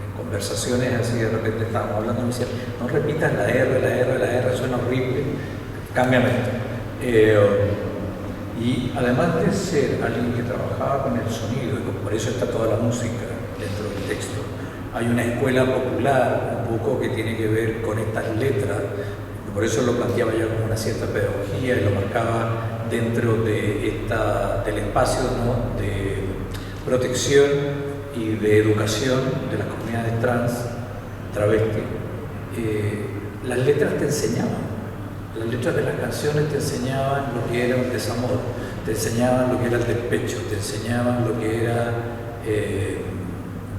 En conversaciones así de repente estábamos hablando y me decían, no repitas la R suena horrible, cámbiame esto. Y además de ser alguien que trabajaba con el sonido, y por eso está toda la música dentro del texto, hay una escuela popular un poco que tiene que ver con estas letras, por eso lo planteaba yo como una cierta pedagogía y lo marcaba dentro de del espacio, ¿no?, de protección y de educación de las comunidades trans, travesti. Las letras te enseñaban. Las letras de las canciones te enseñaban lo que era un desamor, te enseñaban lo que era el despecho, te enseñaban lo que era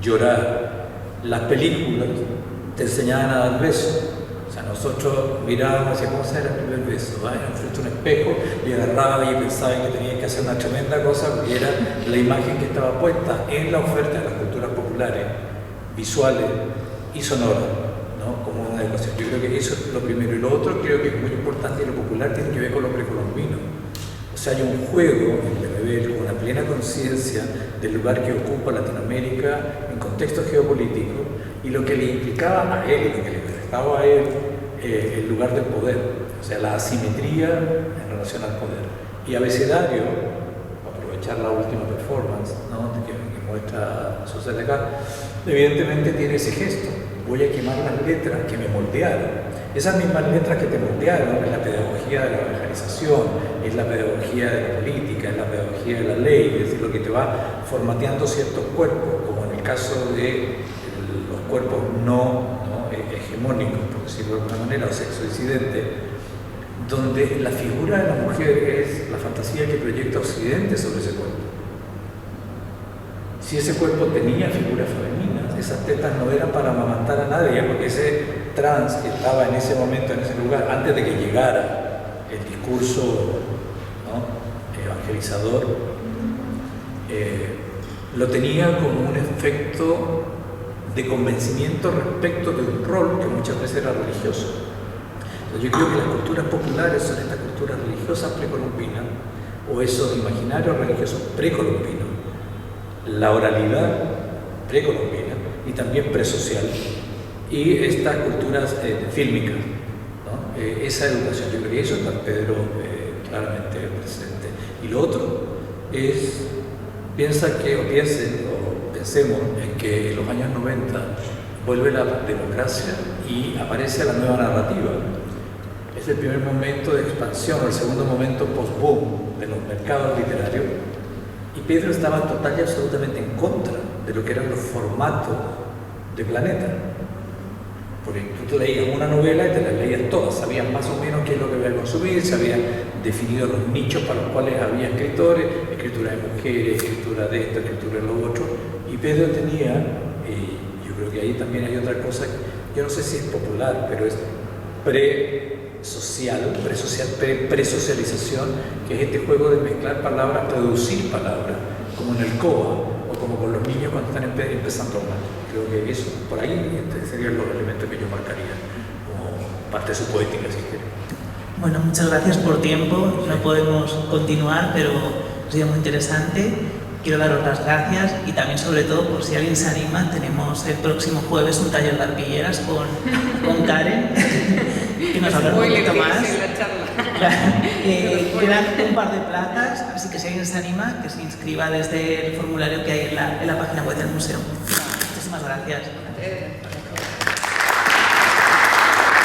llorar. Las películas te enseñaban a dar besos. O sea, nosotros mirábamos y decíamos, ¿cómo era el primer beso? Frente a un espejo y agarraba y pensaba que tenía que hacer una tremenda cosa porque era la imagen que estaba puesta en la oferta de las culturas populares, visuales y sonoras, ¿no? Como una educación. Yo creo que eso es lo primero. Y lo otro creo que es muy importante y lo popular tiene que ver con lo precolombino. O sea, hay un juego en Lemebel con una plena conciencia del lugar que ocupa Latinoamérica en contexto geopolítico y lo que le implicaba a él y lo que le prestaba a él el lugar del poder, o sea, la asimetría en relación al poder. Y Abecedario, para aprovechar la última performance, ¿no?, que muestra Susana acá, evidentemente tiene ese gesto. Voy a quemar las letras que me moldearon. Esas mismas letras que te moldearon es la pedagogía de la evangelización, es la pedagogía de la política, es la pedagogía de la ley, es decir, lo que te va formateando ciertos cuerpos, como en el caso de los cuerpos no hegemónicos, por decirlo de alguna manera, o sexo disidente, donde la figura de la mujer es la fantasía que proyecta Occidente sobre ese cuerpo. Si ese cuerpo tenía figuras femeninas, esas tetas no eran para amamantar a nadie, porque ese trans que estaba en ese momento, en ese lugar, antes de que llegara el discurso, ¿no?, evangelizador, lo tenía como un efecto de convencimiento respecto de un rol que muchas veces era religioso. Entonces, yo creo que las culturas populares son estas culturas religiosas precolombinas o esos imaginarios religiosos precolombinos, la oralidad precolombina y también presocial, y estas culturas fílmicas, ¿no? Esa educación, yo creo que eso está Pedro claramente presente. Y lo otro es, pensemos en que en los años 90 vuelve la democracia y aparece la nueva narrativa. Es el primer momento de expansión, el segundo momento post-boom de los mercados literarios, y Pedro estaba total y absolutamente en contra de lo que eran los formatos de Planeta. Porque tú leías una novela y te las leías todas, sabías más o menos qué es lo que había que consumir, se habían definido los nichos para los cuales había escritores, escritura de mujeres, escritura de esto, escritura de lo otro, y Pedro tenía, yo creo que ahí también hay otra cosa, yo no sé si es popular, pero es presocialización, que es este juego de mezclar palabras, producir palabras, como en el COA, o como con los niños cuando están empezando a hablar. Creo que eso, por ahí serían los elementos que yo marcaría como parte de su poética, si quiere. Bueno, muchas gracias por tiempo, no podemos continuar, pero ha sido muy interesante. Quiero daros las gracias y también, sobre todo, por si alguien se anima, tenemos el próximo jueves un taller de arpilleras con Karen, que nos hablará un poquito más. Quedan un par de plazas, así que si alguien se anima, que se inscriba desde el formulario que hay en la página web del museo. Muchísimas gracias.